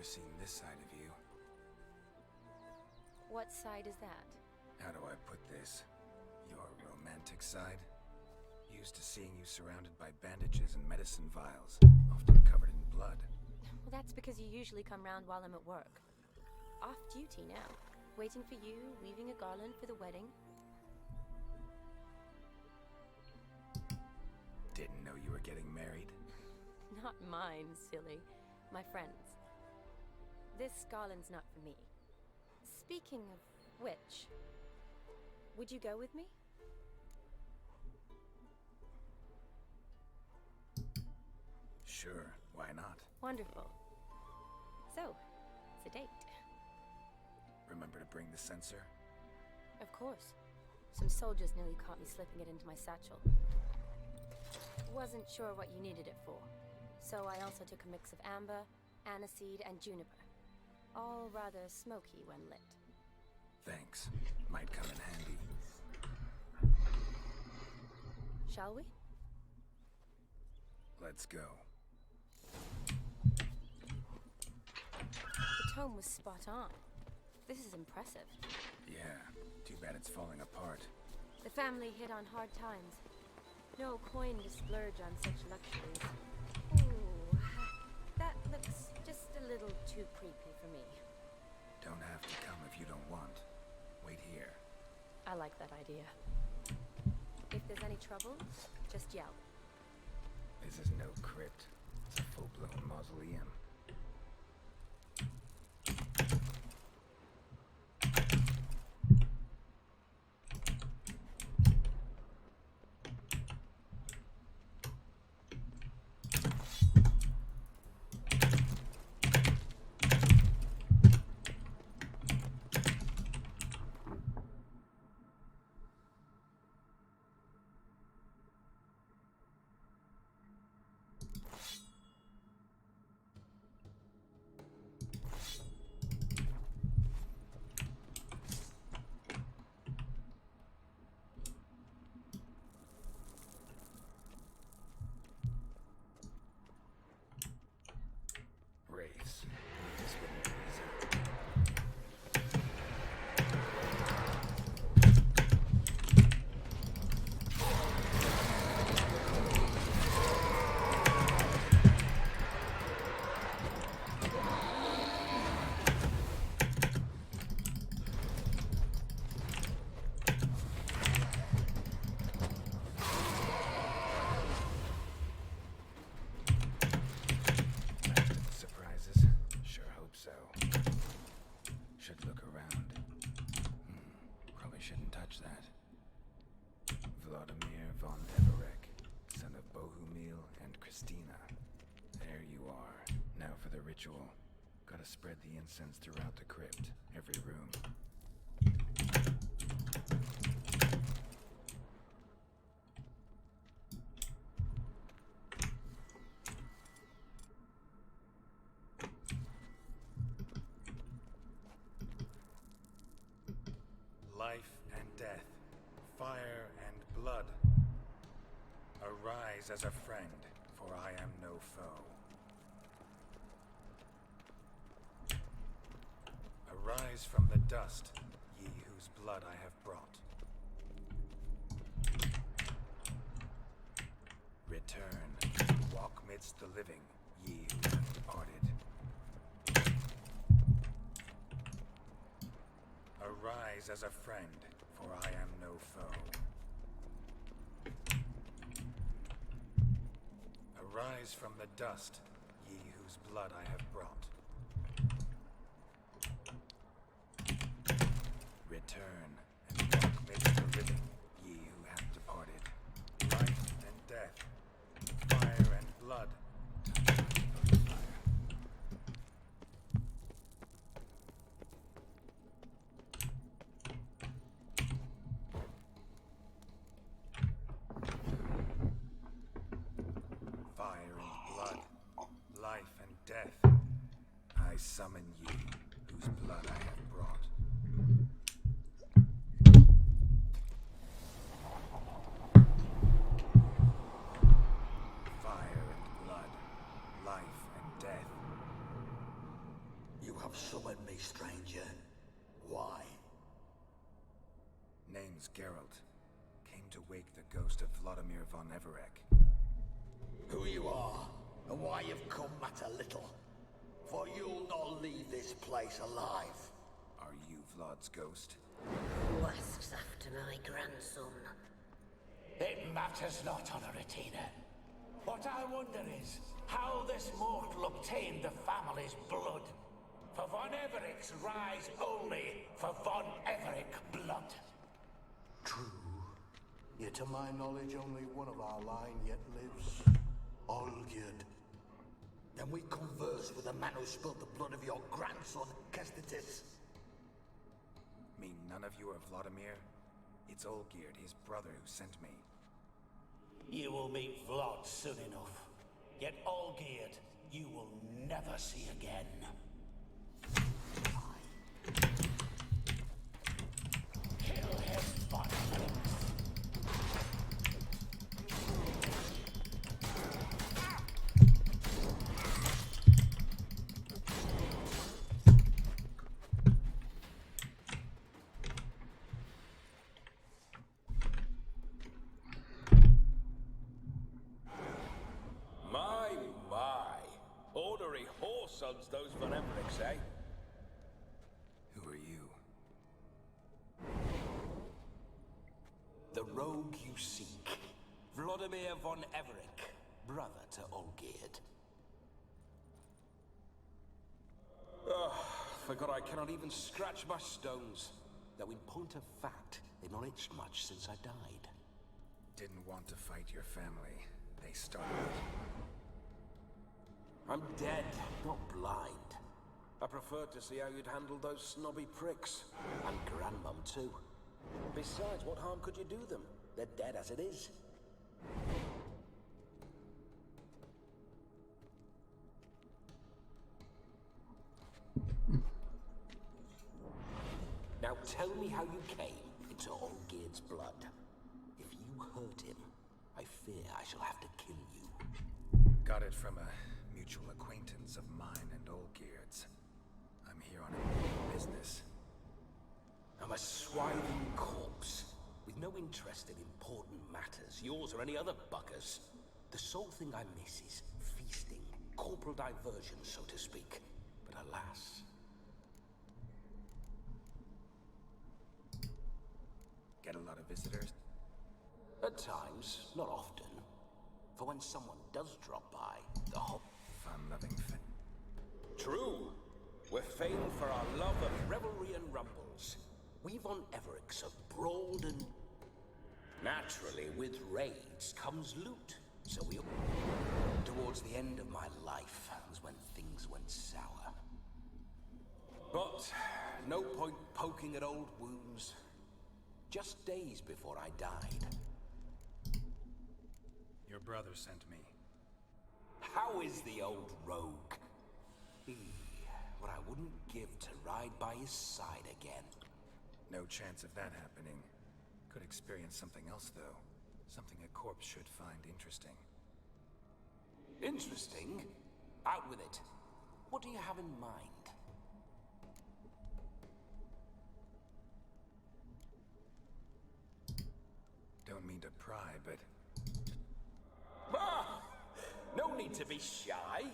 never seen this side of you. What side is that? How do I put this? Your romantic side? Used to seeing you surrounded by bandages and medicine vials, often covered in blood. Well, that's because you usually come round while I'm at work. Off duty now. Waiting for you, weaving a garland for the wedding. Didn't know you were getting married. Not mine, silly. My friend's. This garland's not for me. Speaking of which, would you go with me? Sure, why not? Wonderful. So, it's a date. Remember to bring the sensor? Of course. Some soldiers nearly caught me slipping it into my satchel. Wasn't sure what you needed it for, so I also took a mix of amber, aniseed, and juniper. All rather smoky when lit. Thanks. Might come in handy. Shall we? Let's go. The tome was spot on. This is impressive. Yeah, too bad it's falling apart. The family hit on hard times. No coin to splurge on such luxuries. Ooh, that looks just a little too creepy for me. Don't have to come if you don't want. Wait here. I like that idea. If there's any trouble, just yell. This is no crypt. It's a full-blown mausoleum. Gotta spread the incense throughout the crypt, every room. Life and death, fire and blood. Arise as a friend, for I am no foe. Arise from the dust, ye whose blood I have brought. Return, walk midst the living, ye who have departed. Arise as a friend, for I am no foe. Arise from the dust, ye whose blood I have brought. Return, and walk midst the living, ye who have departed. Life and death, fire and blood. Fire and blood, life and death. I summon ye, whose blood I have brought. have summoned me, stranger. Why? Name's Geralt. Came to wake the ghost of Vladimir von Everec. Who you are, and why you've come matter little. For you'll not leave this place alive. Are you Vlad's ghost? Who asks after my grandson? It matters not, Honoratina. What I wonder is how this mortal obtained the family's blood. For von Everic's rise only for von Everic blood. True. Yet to my knowledge, only one of our line yet lives. Olgierd. Then we converse with the man who spilled the blood of your grandson, Kestitis. Mean none of you are Vladimir? It's Olgierd, his brother, who sent me. You will meet Vlad soon enough. Yet Olgierd, you will never see again. Kill him, von Everec. My. Ornery whoresons, those Von Evericks, eh? Who are you? The rogue you seek. Vladimir von Everec, brother to Olgierd. Forgot I cannot even scratch my stones. Though in point of fact, they've not itched much since I died. Didn't want to fight your family. They started it. I'm dead, not blind. I preferred to see how you'd handle those snobby pricks. And Grandmum, too. Besides, what harm could you do them? They're dead as it is. Now tell me how you came into Olgierd's blood. If you hurt him, I fear I shall have to kill you. Got it from a mutual acquaintance of mine and Olgierd's. I'm here on important business. I'm a swiving corpse, with no interest in important matters, yours or any other buggers. The sole thing I miss is feasting, corporal diversion, so to speak. But alas... Get a lot of visitors? At times, not often. For when someone does drop by, the whole... Fun-loving thing. True. We're famed for our love of revelry and rumbles. We Von Evericks have brawled and... Naturally, with raids comes loot. So we... Towards the end of my life was when things went sour. But no point poking at old wounds. Just days before I died. Your brother sent me. How is the old rogue? What I wouldn't give to ride by his side again. No chance of that happening. Could experience something else, though. Something a corpse should find interesting. Interesting? Out with it. What do you have in mind? Don't mean to pry, but... No need to be shy.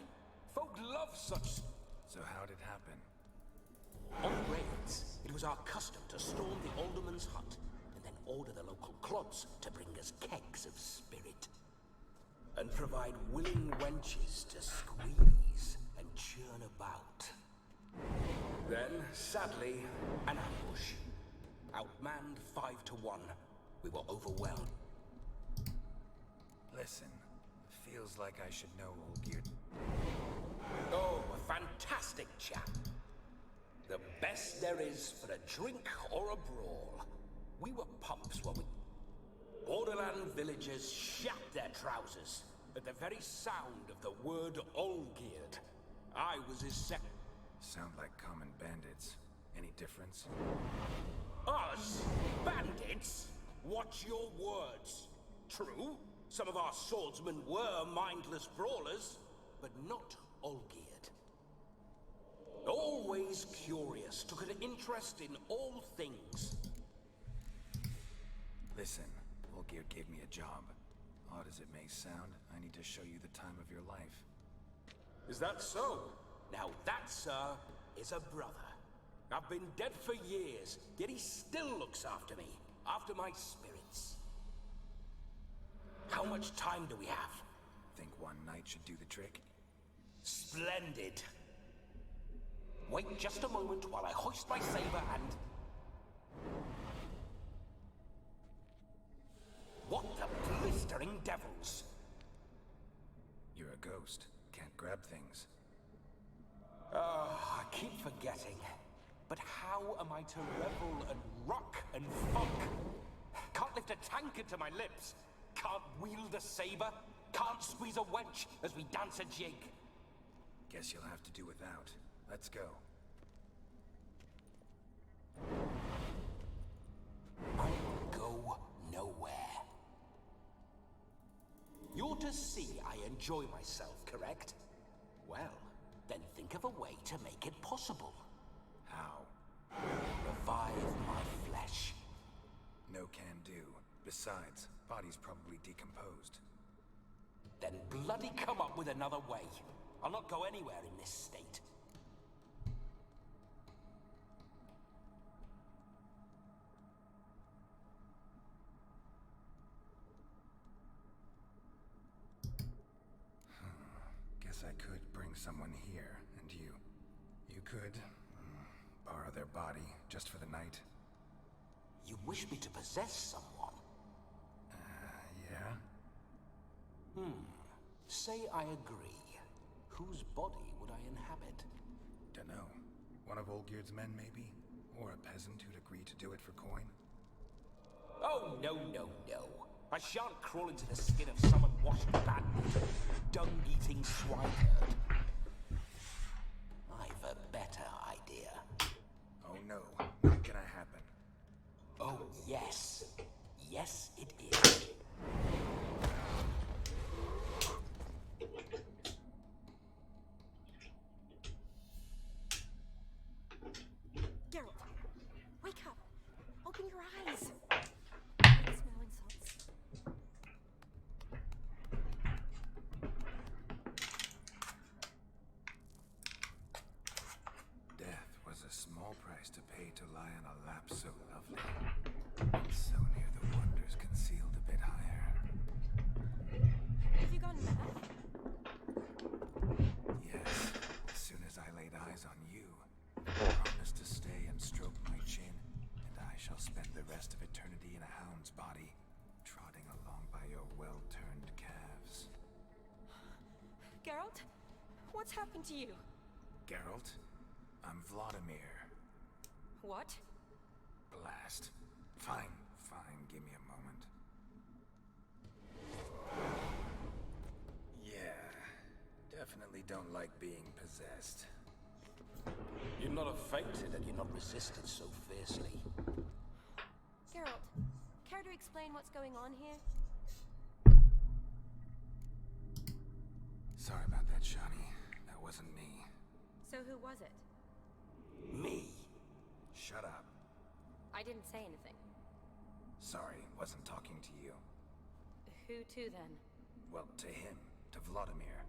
Folk love such... So how'd it happen? On raids, it was our custom to storm the alderman's hut, and then order the local clods to bring us kegs of spirit. And provide willing wenches to squeeze and churn about. Then, sadly, an ambush. Outmanned 5 to 1. We were overwhelmed. Listen, feels like I should know Olgierd. Oh, a fantastic chap. The best there is for a drink or a brawl. We were pumps when we... Borderland villagers shat their trousers at the very sound of the word Olgierd. I was his Sound like common bandits. Any difference? Us? Bandits? Watch your words. True, some of our swordsmen were mindless brawlers, but not Olgierd. Always always curious, took an interest in all things. Listen, Olgierd gave me a job. Odd as it may sound, I need to show you the time of your life. Is that so? Now that, sir, is a brother. I've been dead for years, yet he still looks after me, after my spirits. How much time do we have? Think one night should do the trick? Splendid. Wait just a moment while I hoist my saber and... What the blistering devils? You're a ghost. Can't grab things. I keep forgetting. But how am I to revel and rock and funk? Can't lift a tank into my lips. Can't wield a saber. Can't squeeze a wench as we dance a jig. Guess you'll have to do without. Let's go. I'll go nowhere. You're to see I enjoy myself, correct? Well, then think of a way to make it possible. How? Revive my flesh. No can do. Besides, body's probably decomposed. Then bloody come up with another way. I'll not go anywhere in this state. Guess I could bring someone here, and you could borrow their body just for the night. You wish me to possess someone? Yeah? Say I agree. Whose body would I inhabit? Dunno. One of Olgierd's men, maybe? Or a peasant who'd agree to do it for coin? Oh, no, no, no. I shan't crawl into the skin of some unwashed bandit, dung-eating swineherd. I've a better idea. Oh no, not gonna happen. Oh, yes. Yes, it is. Geralt, wake up. Open your eyes. Smell insults. Death was a small price to pay to lie on a lap so lovely. And so near the wonders concealed a bit higher. Have you gone mad? Yes, as soon as I laid eyes on you, I promised to stay and stroke my chin, and I shall spend the rest of eternity in a hound's body, trotting along by your well-turned calves. Geralt, what's happened to you? Geralt, I'm Vladimir. What? Blast. Fine, give me a moment. Yeah, definitely don't like being possessed. You'd not have fainted had you not resisted so fiercely. Geralt, care to explain what's going on here? Sorry about that, Shani. That wasn't me. So who was it? Me. Shut up. I didn't say anything. Sorry, wasn't talking to you. Who to then? Well, to him. To Vladimir.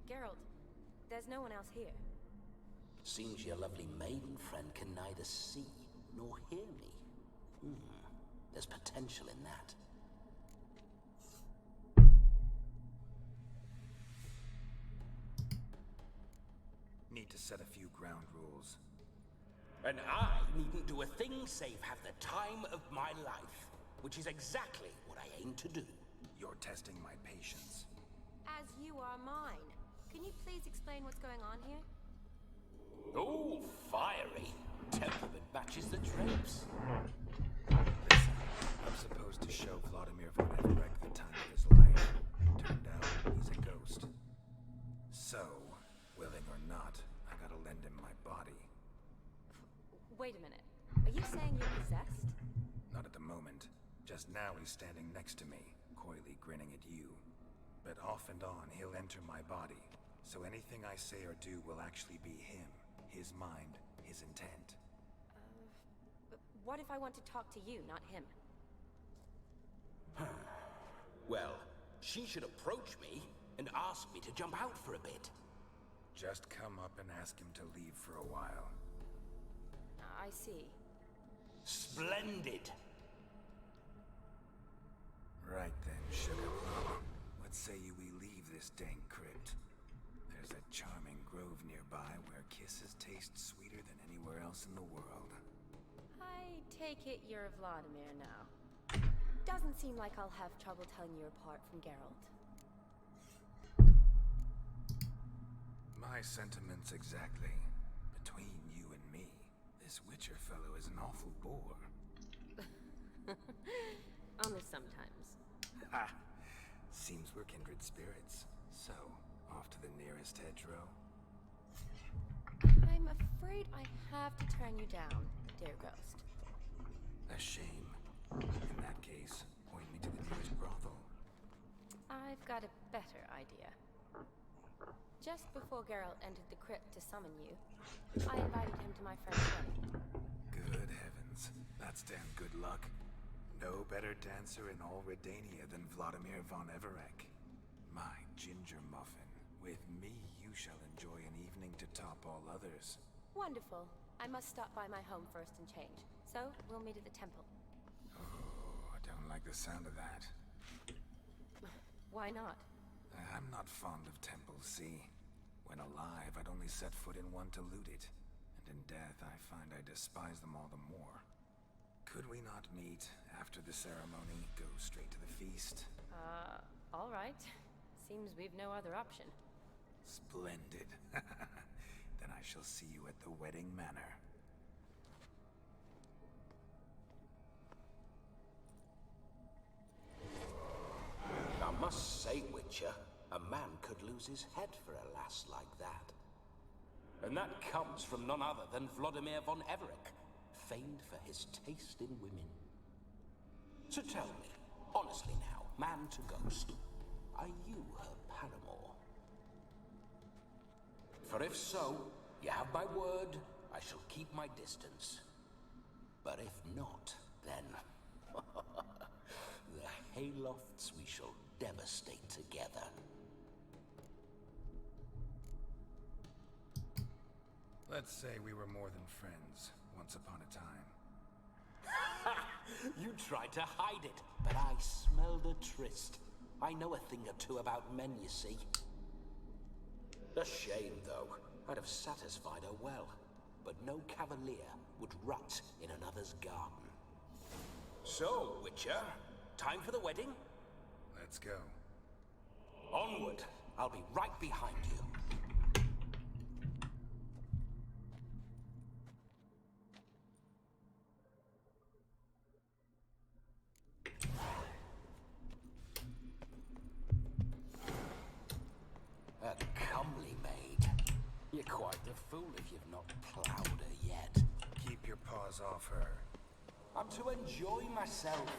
Geralt, there's no one else here. Seems your lovely maiden friend can neither see nor hear me. There's potential in that. Need to set a few ground rules. And I needn't do a thing save have the time of my life, which is exactly what I aim to do. You're testing my patience. As you are mine. Can you please explain what's going on here? Oh, fiery. Temperament matches the drapes. Listen, I'm supposed to show Vladimir von Everec the time of his life. Turned out, he's a ghost. So, willing or not, I gotta lend him my body. Wait a minute. Are you saying you're possessed? Not at the moment. Just now he's standing next to me, coyly grinning at you. But off and on, he'll enter my body. So anything I say or do will actually be him, his mind, his intent. But what if I want to talk to you, not him? Well, she should approach me and ask me to jump out for a bit. Just come up and ask him to leave for a while. I see. Splendid! Right then, Sugar Plum. What say you we leave this dank crypt? There's a charming grove nearby where kisses taste sweeter than anywhere else in the world. I take it you're Vladimir now. Doesn't seem like I'll have trouble telling you apart from Geralt. My sentiments exactly. Between you and me, this Witcher fellow is an awful bore. Only sometimes. Ha! Seems we're kindred spirits. So, off to the nearest hedgerow? I'm afraid I have to turn you down, dear ghost. A shame. In that case, point me to the nearest brothel. I've got a better idea. Just before Geralt entered the crypt to summon you, I invited him to my friend's wedding. Good heavens. That's damn good luck. No better dancer in all Redania than Vladimir von Everec. My ginger muffin. With me, you shall enjoy an evening to top all others. Wonderful. I must stop by my home first and change. So, we'll meet at the temple. Oh, I don't like the sound of that. Why not? I'm not fond of temples, see? When alive, I'd only set foot in one to loot it. And in death, I find I despise them all the more. Could we not meet after the ceremony, go straight to the feast? All right. Seems we've no other option. Splendid. Then I shall see you at the wedding manor. I must say, Witcher, a man could lose his head for a lass like that. And that comes from none other than Vladimir von Everec, famed for his taste in women. So tell me, honestly now, man to ghost, are you her paramour? For if so, you have my word, I shall keep my distance. But if not, then the haylofts we shall devastate together. Let's say we were more than friends, once upon a time. You tried to hide it, but I smelled a tryst. I know a thing or two about men, you see. A shame, though. I'd have satisfied her well, but no cavalier would rut in another's garden. So, Witcher, time for the wedding? Let's go. Onward! I'll be right behind you. A comely maid. You're quite the fool if you've not ploughed her yet. Keep your paws off her. I'm to enjoy myself.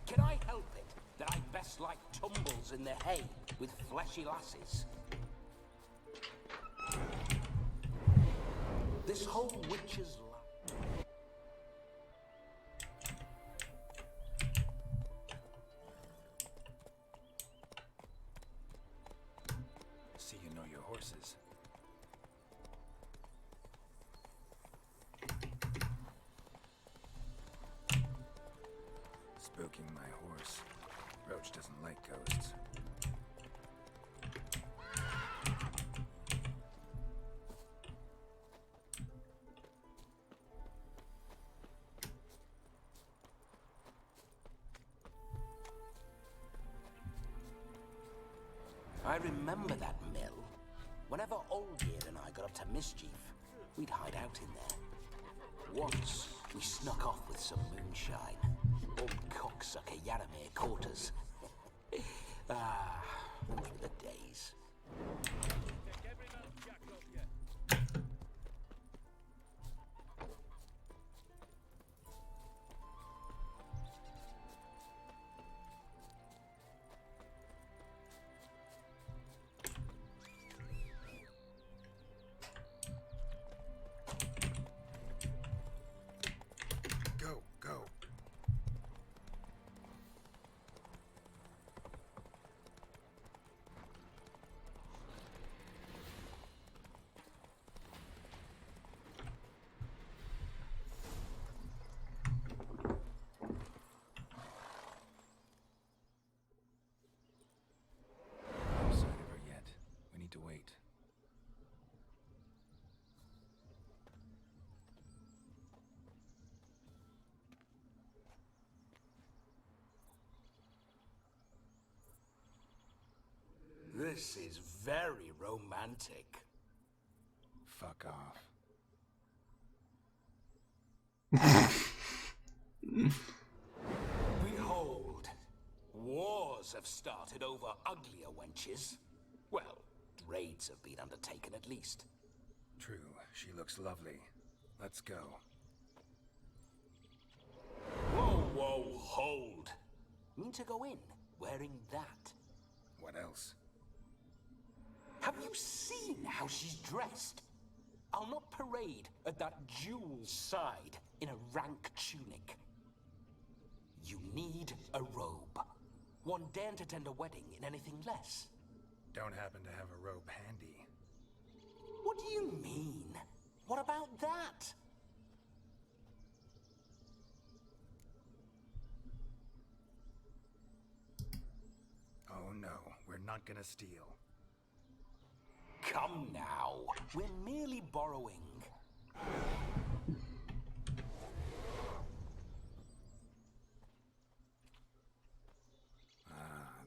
Can I help it that I best like tumbles in the hay with fleshy lasses? This whole witch's life. See you know your horses. Spooking my horse. Roach doesn't like ghosts. I remember that mill. Whenever Olgierd and I got up to mischief, we'd hide out in there. Once, we snuck off with some moonshine. Old cocksucker Yaramir caught us. Ah, those were the days. This is very romantic. Fuck off. Behold, wars have started over uglier wenches. Well, raids have been undertaken at least. True, she looks lovely. Let's go. Whoa, whoa, hold. Mean to go in wearing that? What else? Have you seen how she's dressed? I'll not parade at that jewel's side in a rank tunic. You need a robe. One daren't attend a wedding in anything less. Don't happen to have a robe handy. What do you mean? What about that? Oh no, we're not gonna steal. Come now, we're merely borrowing.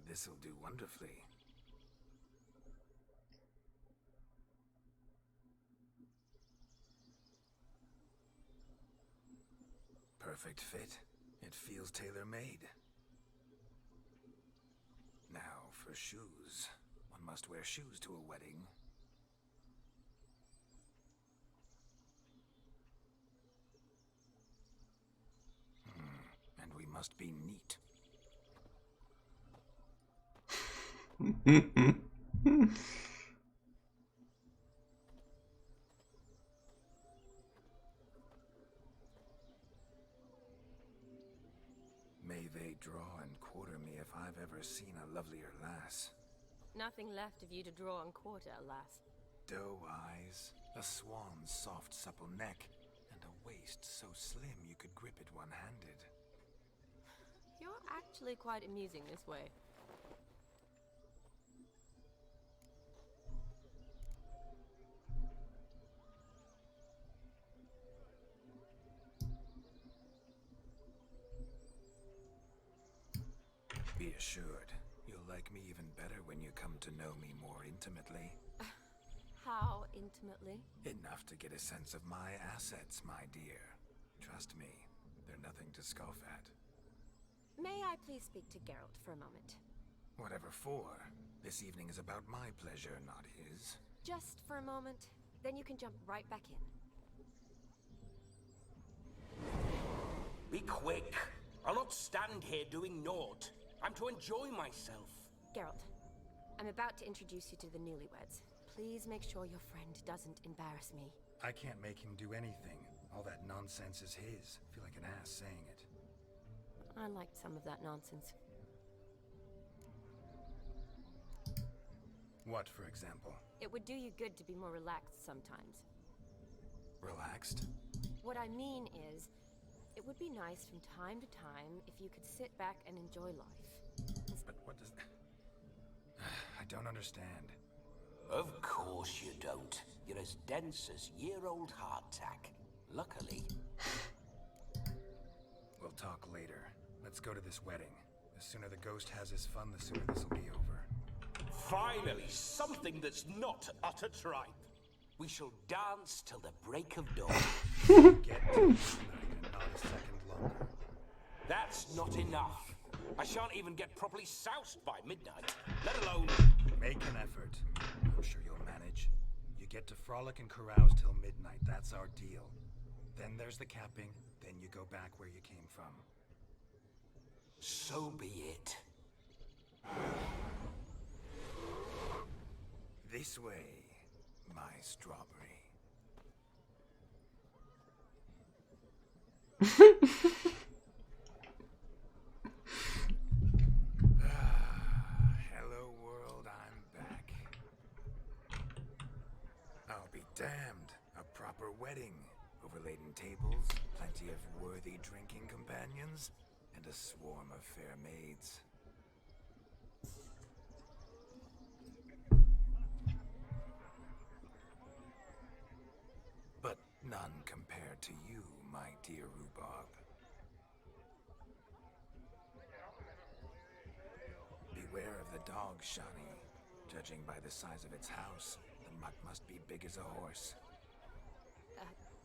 This'll do wonderfully. Perfect fit. It feels tailor-made. Now for shoes. One must wear shoes to a wedding. And we must be neat. May they draw and quarter me if I've ever seen a lovelier lass. Nothing left of you to draw and quarter, alas. Doe eyes, a swan's soft supple neck, and a waist so slim you could grip it one-handed. You're actually quite amusing this way. Be assured, you'll like me even better when you come to know me more intimately. How intimately? Enough to get a sense of my assets, my dear. Trust me, they're nothing to scoff at. May I please speak to Geralt for a moment? Whatever for. This evening is about my pleasure, not his. Just for a moment, then you can jump right back in. Be quick. I'll not stand here doing naught. I'm to enjoy myself. Geralt, I'm about to introduce you to the newlyweds. Please make sure your friend doesn't embarrass me. I can't make him do anything. All that nonsense is his. Feel like an ass saying it. I liked some of that nonsense. What, for example? It would do you good to be more relaxed sometimes. Relaxed? What I mean is, it would be nice from time to time if you could sit back and enjoy life. But what does... I don't understand. Of course you don't. You're as dense as year-old hardtack. Luckily. We'll talk later. Let's go to this wedding. The sooner the ghost has his fun, the sooner this'll be over. Finally, something that's not utter tripe. We shall dance till the break of dawn. Get to midnight and not a second longer. That's not enough. I shan't even get properly soused by midnight, let alone... Make an effort. I'm sure you'll manage. You get to frolic and carouse till midnight. That's our deal. Then there's the capping. Then you go back where you came from. So be it. This way, my strawberry. Hello world, I'm back. I'll be damned. A proper wedding. Overladen tables, plenty of worthy drinking companions, and a swarm of fair maids. But none compared to you, my dear rhubarb. Beware of the dog, Shani. Judging by the size of its house, the mutt must be big as a horse.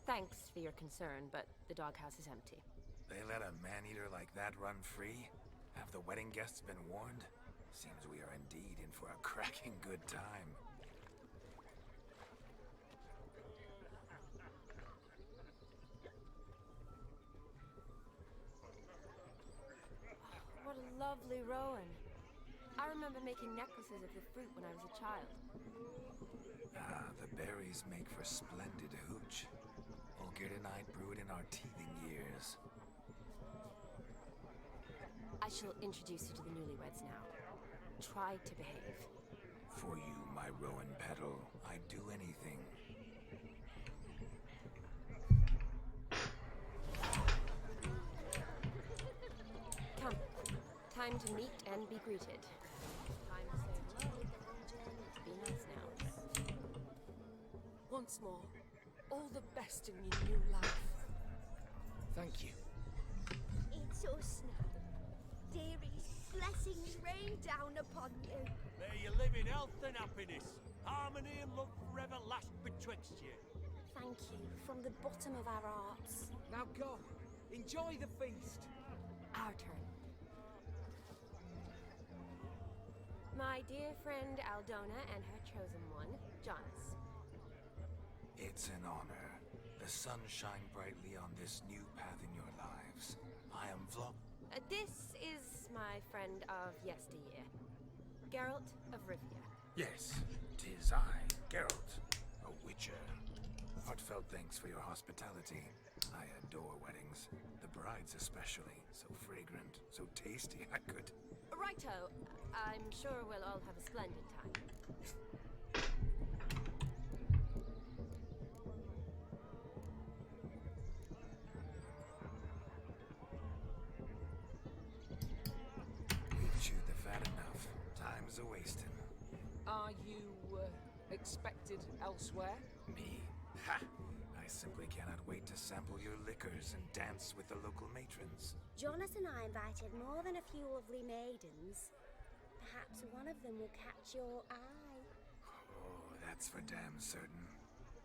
Thanks for your concern, but the doghouse is empty. They let a man-eater like that run free? Have the wedding guests been warned? Seems we are indeed in for a cracking good time. What a lovely rowan. I remember making necklaces of the fruit when I was a child. Ah, the berries make for splendid hooch. Olgerd and I brewed in our teething years. I shall introduce you to the newlyweds now. Try to behave. For you, my rowan petal, I'd do anything. Come. Time to meet and be greeted. Time to say hello. Be nice now. Once more, all the best in your new life. Thank you. It's us now. Dearies, blessings rain down upon you. May you live in health and happiness. Harmony and love forever last betwixt you. Thank you from the bottom of our hearts. Now go. Enjoy the feast. Our turn. My dear friend Aldona and her chosen one, Jonas. It's an honor. The sun shine brightly on this new path in your lives. I am This is my friend of yesteryear, Geralt of Rivia. Yes, 'tis I, Geralt, a witcher. Heartfelt thanks for your hospitality. I adore weddings. The brides especially. So fragrant, so tasty, I could... Righto. I'm sure we'll all have a splendid time. We've chewed the fat enough. Time's a-wasting. Are you, expected elsewhere? Me? Ha! I simply cannot wait to sample your liquors and dance with the local matrons. Jonas and I invited more than a few lovely maidens. Perhaps one of them will catch your eye. Oh, that's for damn certain.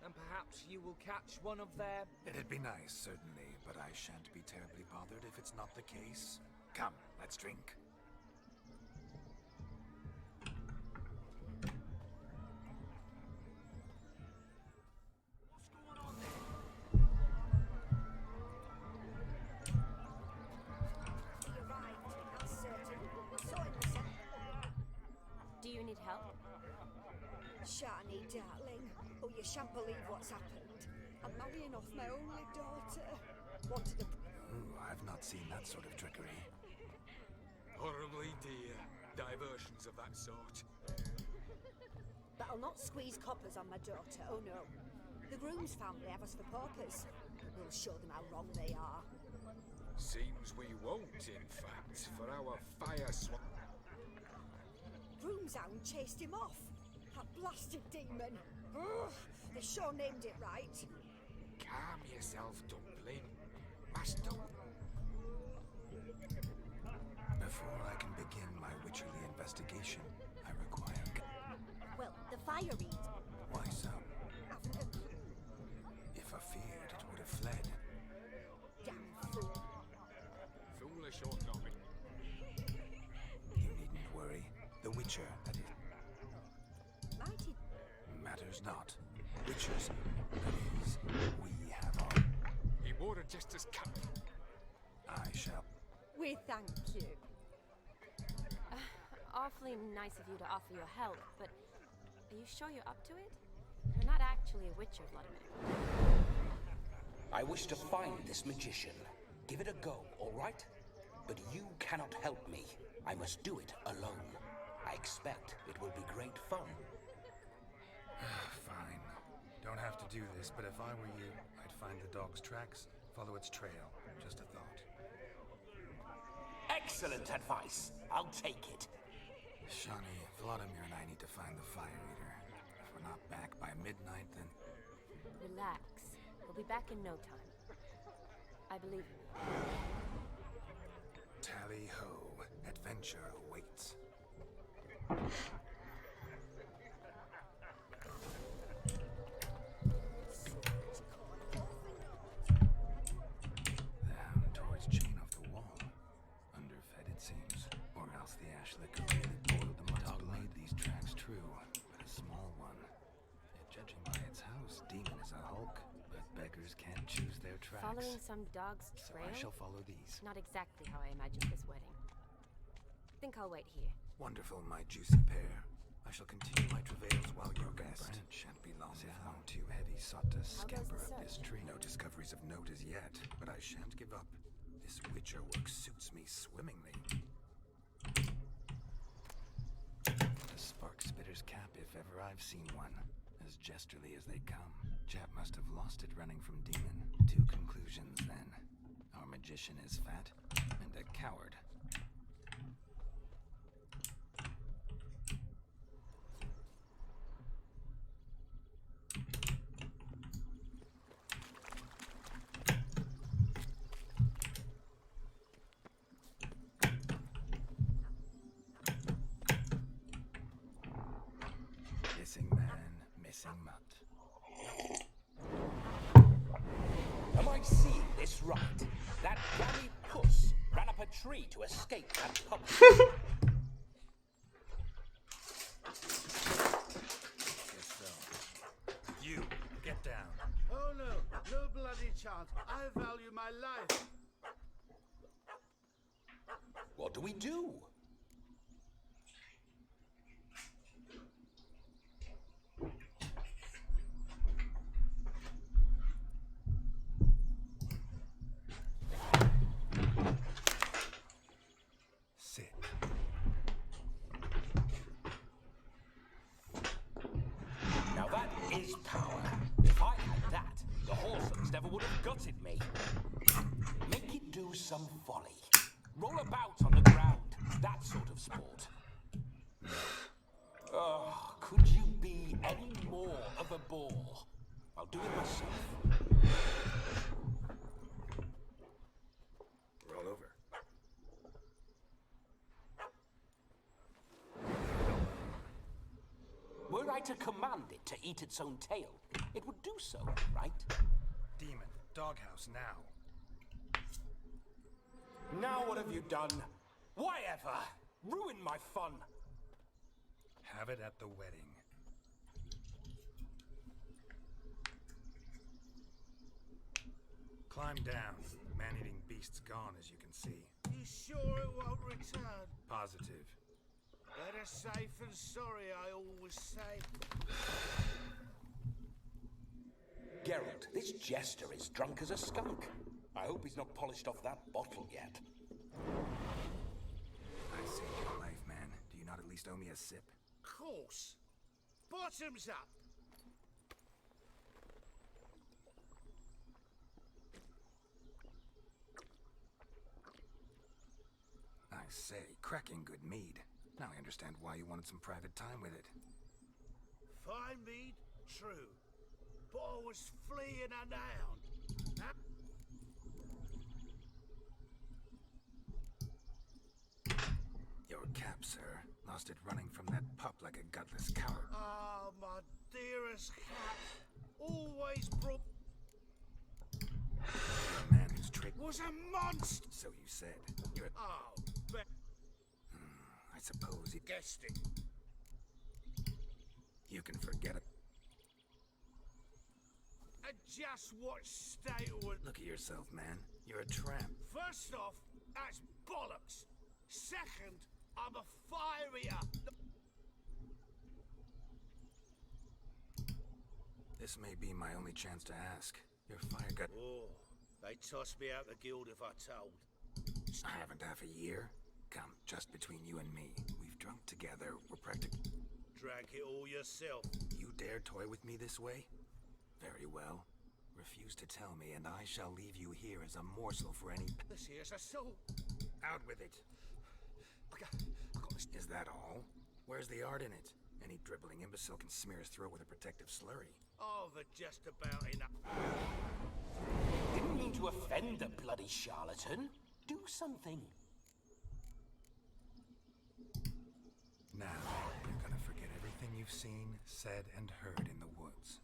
And perhaps you will catch one of their... It'd be nice, certainly, but I shan't be terribly bothered if it's not the case. Come, let's drink. Do you need help? Shani, darling. Oh, you shan't believe what's happened. I'm marrying off my only daughter. Wanted a... Ooh, I've not seen that sort of trickery. Horribly dear diversions of that sort. But I'll not squeeze coppers on my daughter, oh no. The groom's family have us for paupers. We'll show them how wrong they are. Seems we won't, in fact, for our fire swap. Groom's hound chased him off. That blasted demon. Ugh, they sure named it right. Calm yourself, Dumpling. Master. Before I can begin my witcherly investigation, I require... Well, the fire eat. Why so? Haven't a clue. If I feared, it would have fled. Damn fool. Foolish or not. You needn't worry. The Witcher, that is. Mighty. Matters not. Witchers, that is, we have our... He wore a jester's cap. I shall... We thank you. Awfully nice of you to offer your help, but are you sure you're up to it? You're not actually a witcher, Vladimir. I wish to find this magician. Give it a go, all right? But you cannot help me. I must do it alone. I expect it will be great fun. Fine. Don't have to do this, but if I were you, I'd find the dog's tracks, follow its trail. Just a thought. Excellent advice. I'll take it. Shani, Vladimir and I need to find the fire eater. If we're not back by midnight, then... Relax. We'll be back in no time. I believe in you. Tally-ho. Adventure awaits. as a hulk, but beggars can't choose their tracks. Following some dog's So trail? I shall follow these. Not exactly how I imagined this wedding. Think I'll wait here. Wonderful, my juicy pair. I shall continue my travails while you rest. Branch shan't be long now. If one too heavy sought to scamper up this tree. No discoveries of note as yet, but I shan't give up. This witcher work suits me swimmingly. The spark spitter's cap, if ever I've seen one. As jesterly as they come. Chap must have lost it running from demon. Two conclusions then. Our magician is fat, and a coward. Missing man, missing mutt. Am I seeing this right? That bloody puss ran up a tree to escape that pup. You, get down. Oh no, no bloody chance. I value my life. What do we do? Sit. Now that is power. If I had that, the Horsons never would have gutted me. Make it do some folly. Roll about on the ground. That sort of sport. Oh, could you be any more of a bore? I'll do it myself. Roll over. Were I to command it to eat its own tail, it would do so, right? Demon, doghouse now. Now what have you done? Why ever? Ruin my fun. Have it at the wedding. Climb down. Man-eating beast's gone, as you can see. You sure it won't return? Positive. Better safe than sorry, I always say. Geralt, this jester is drunk as a skunk. I hope he's not polished off that bottle yet. I saved your life, man. Do you not at least owe me a sip? Course. Bottoms up. I say, cracking good mead. Now I understand why you wanted some private time with it. Fine mead, true. But I was fleeing unbound. Huh? Your cap, sir. Lost it running from that pup like a gutless coward. Oh, my dearest cat. Always brought... The man whose trick was a monster. So you said. You're... Oh, but... I suppose you guessed it. You can forget it. And just what state was... Look at yourself, man. You're a tramp. First off, that's bollocks. Second, I'm a fire eater. This may be my only chance to ask. Your fire got... Oh, they'd toss me out the guild if I told. I haven't half a year. Come, just between you and me. We've drunk together. We're practically... Drank it all yourself. You dare toy with me this way? Very well. Refuse to tell me, and I shall leave you here as a morsel for any... This here's a soul. Out with it. I got this. Is that all? Where's the art in it? Any dribbling imbecile can smear his throat with a protective slurry. Oh, they're just about enough. Didn't mean to offend the bloody charlatan. Do something. Now, you're gonna forget everything you've seen, said, and heard in the woods.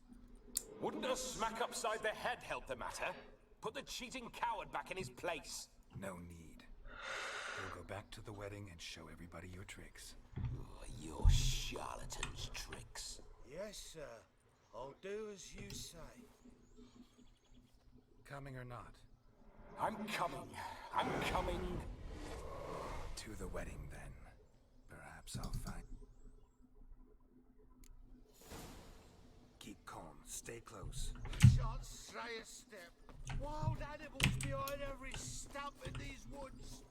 Wouldn't a smack upside the head help the matter? Put the cheating coward back in his place. No need. You'll go back to the wedding and show everybody your tricks. Oh, your charlatan's tricks. Yes, sir. I'll do as you say. Coming or not? I'm coming. I'm coming. To the wedding, then. Perhaps I'll find... Keep calm. Stay close. Shan't stray a step. Wild animals behind every stump in these woods.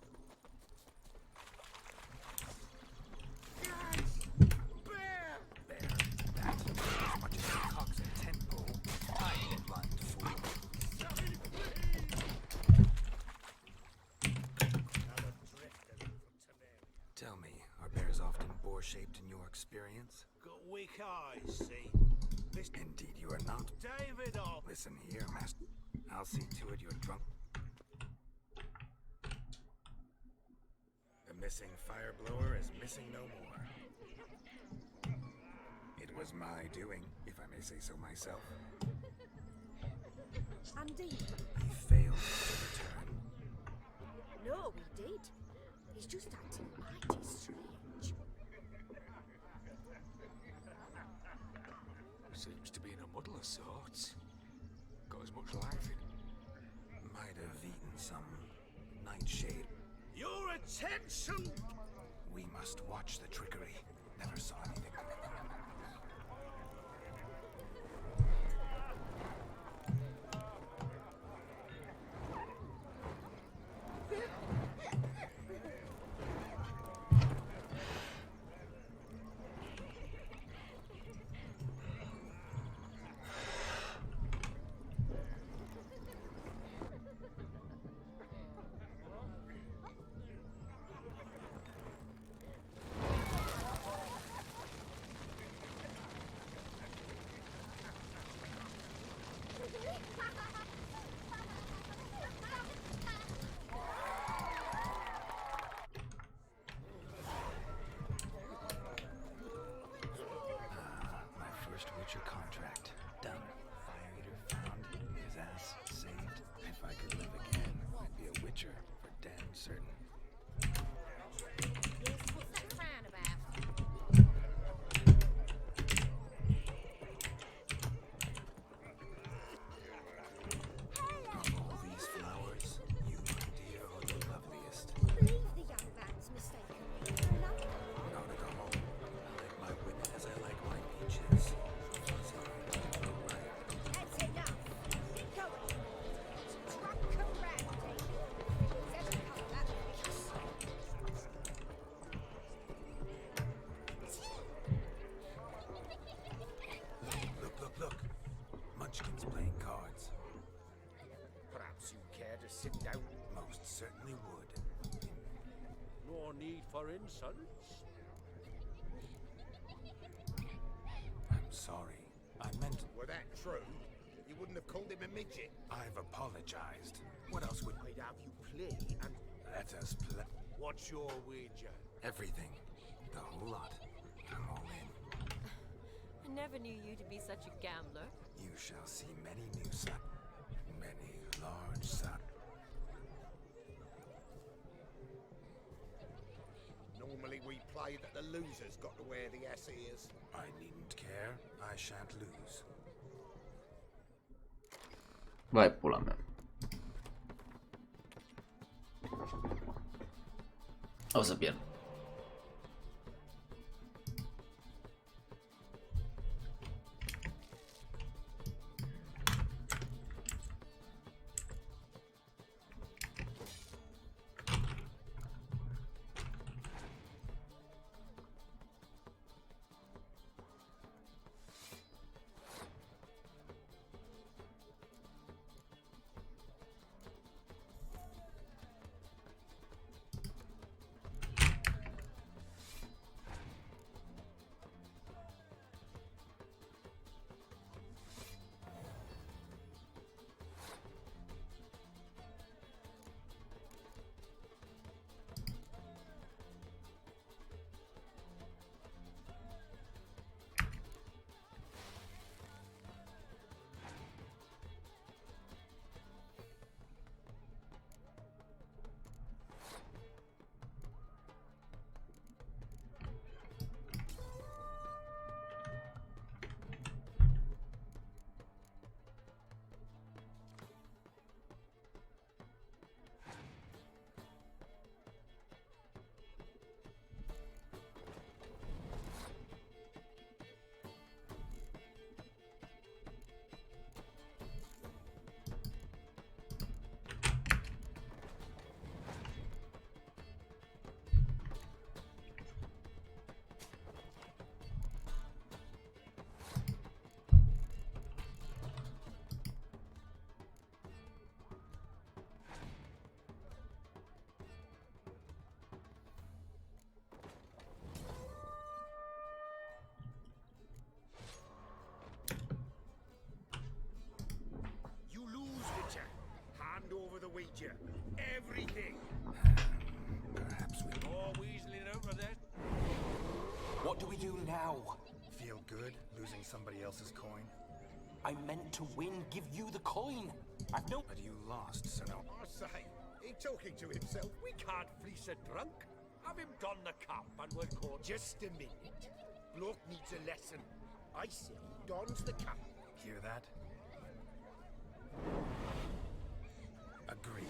Yes! Bear! Bear. That. As much as the cocks and tent pole. I ain't blind fool. Tell me, are bears often boar-shaped in your experience? Got weak eyes, see? Indeed you are not. David off! Listen here, master. I'll see to it you're drunk. The missing fire blower is missing no more. It was my doing, if I may say so myself. Andy? He failed to return. No, he did. He's just acting mighty strange. Seems to be in a muddle of sorts. Got as much life in. Might have eaten some nightshade. Your attention! We must watch the trickery. Never saw anything. Contract done. Fire Eater found, his ass saved. If I could live again, I'd be a witcher for damn certain. Yes, what's that frown about? Of all these flowers, you, my dear, are the loveliest. I believe the young man's mistaken me for another. Not at all. I like my women as I like my peaches. That's enough. Get going. Drunk around, David. Says come that piece. Look. Munchkin's playing cards. Perhaps you care to sit down? Most certainly would. No need for insults. I'm sorry. I meant... Were that true? You wouldn't have called him a midget. I've apologized. What else would... I'd have you play and... Let us play. What's your wager? Everything. The whole lot. I'm all in. I never knew you to be such a gambler. You shall see many new sun. Many large sun. Normally we play that the loser's got to wear the ass ears. I needn't care. I shan't lose. Vaippulamme. Vamos a bien. Witcher. Everything. Perhaps we... More weaseling over there. What do we do now? Feel good losing somebody else's coin? I meant to win, give you the coin. I've no... But you lost, so no... I say, he talking to himself. We can't fleece a drunk. Have him don the cap and we'll call... Just a minute. Bloke needs a lesson. I say he dons the cap. Hear that? Agreed.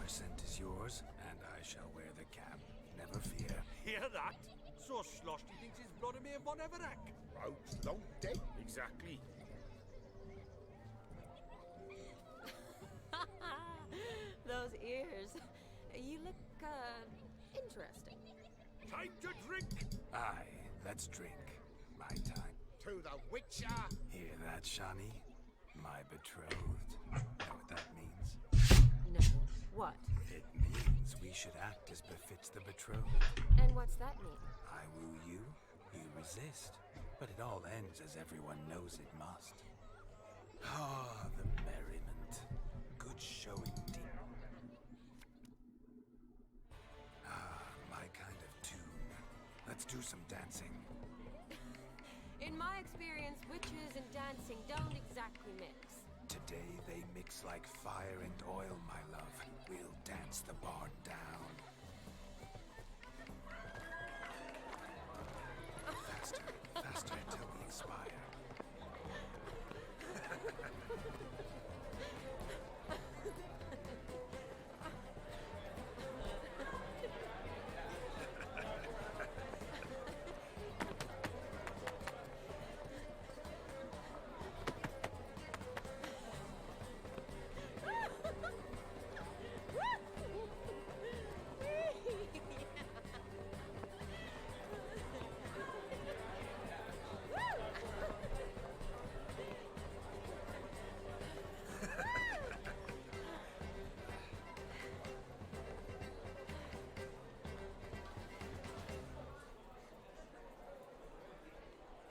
5% is yours, and I shall wear the cap. Never fear. Hear that? So sloshed he thinks his blood may have whatever heck. Rogue's long dead. Exactly. Those ears. You look, interesting. Time to drink. Aye, let's drink. My time. To the Witcher. Hear that, Shani? My betrothed. Know what that means? No. What? It means we should act as befits the betrothed. And what's that mean? I woo you, you resist. But it all ends as everyone knows it must. Ah, the merriment. Good showing, dear. Ah, my kind of tune. Let's do some dancing. In my experience, witches and dancing don't exactly mix. Today they mix like fire and oil, my love. We'll dance the barn down. Faster, faster till we expire.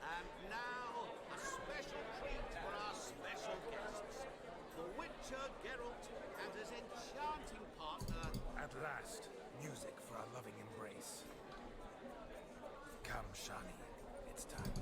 And now, a special treat for our special guests. The Witcher Geralt and his enchanting partner. At last, music for our loving embrace. Come, Shani. It's time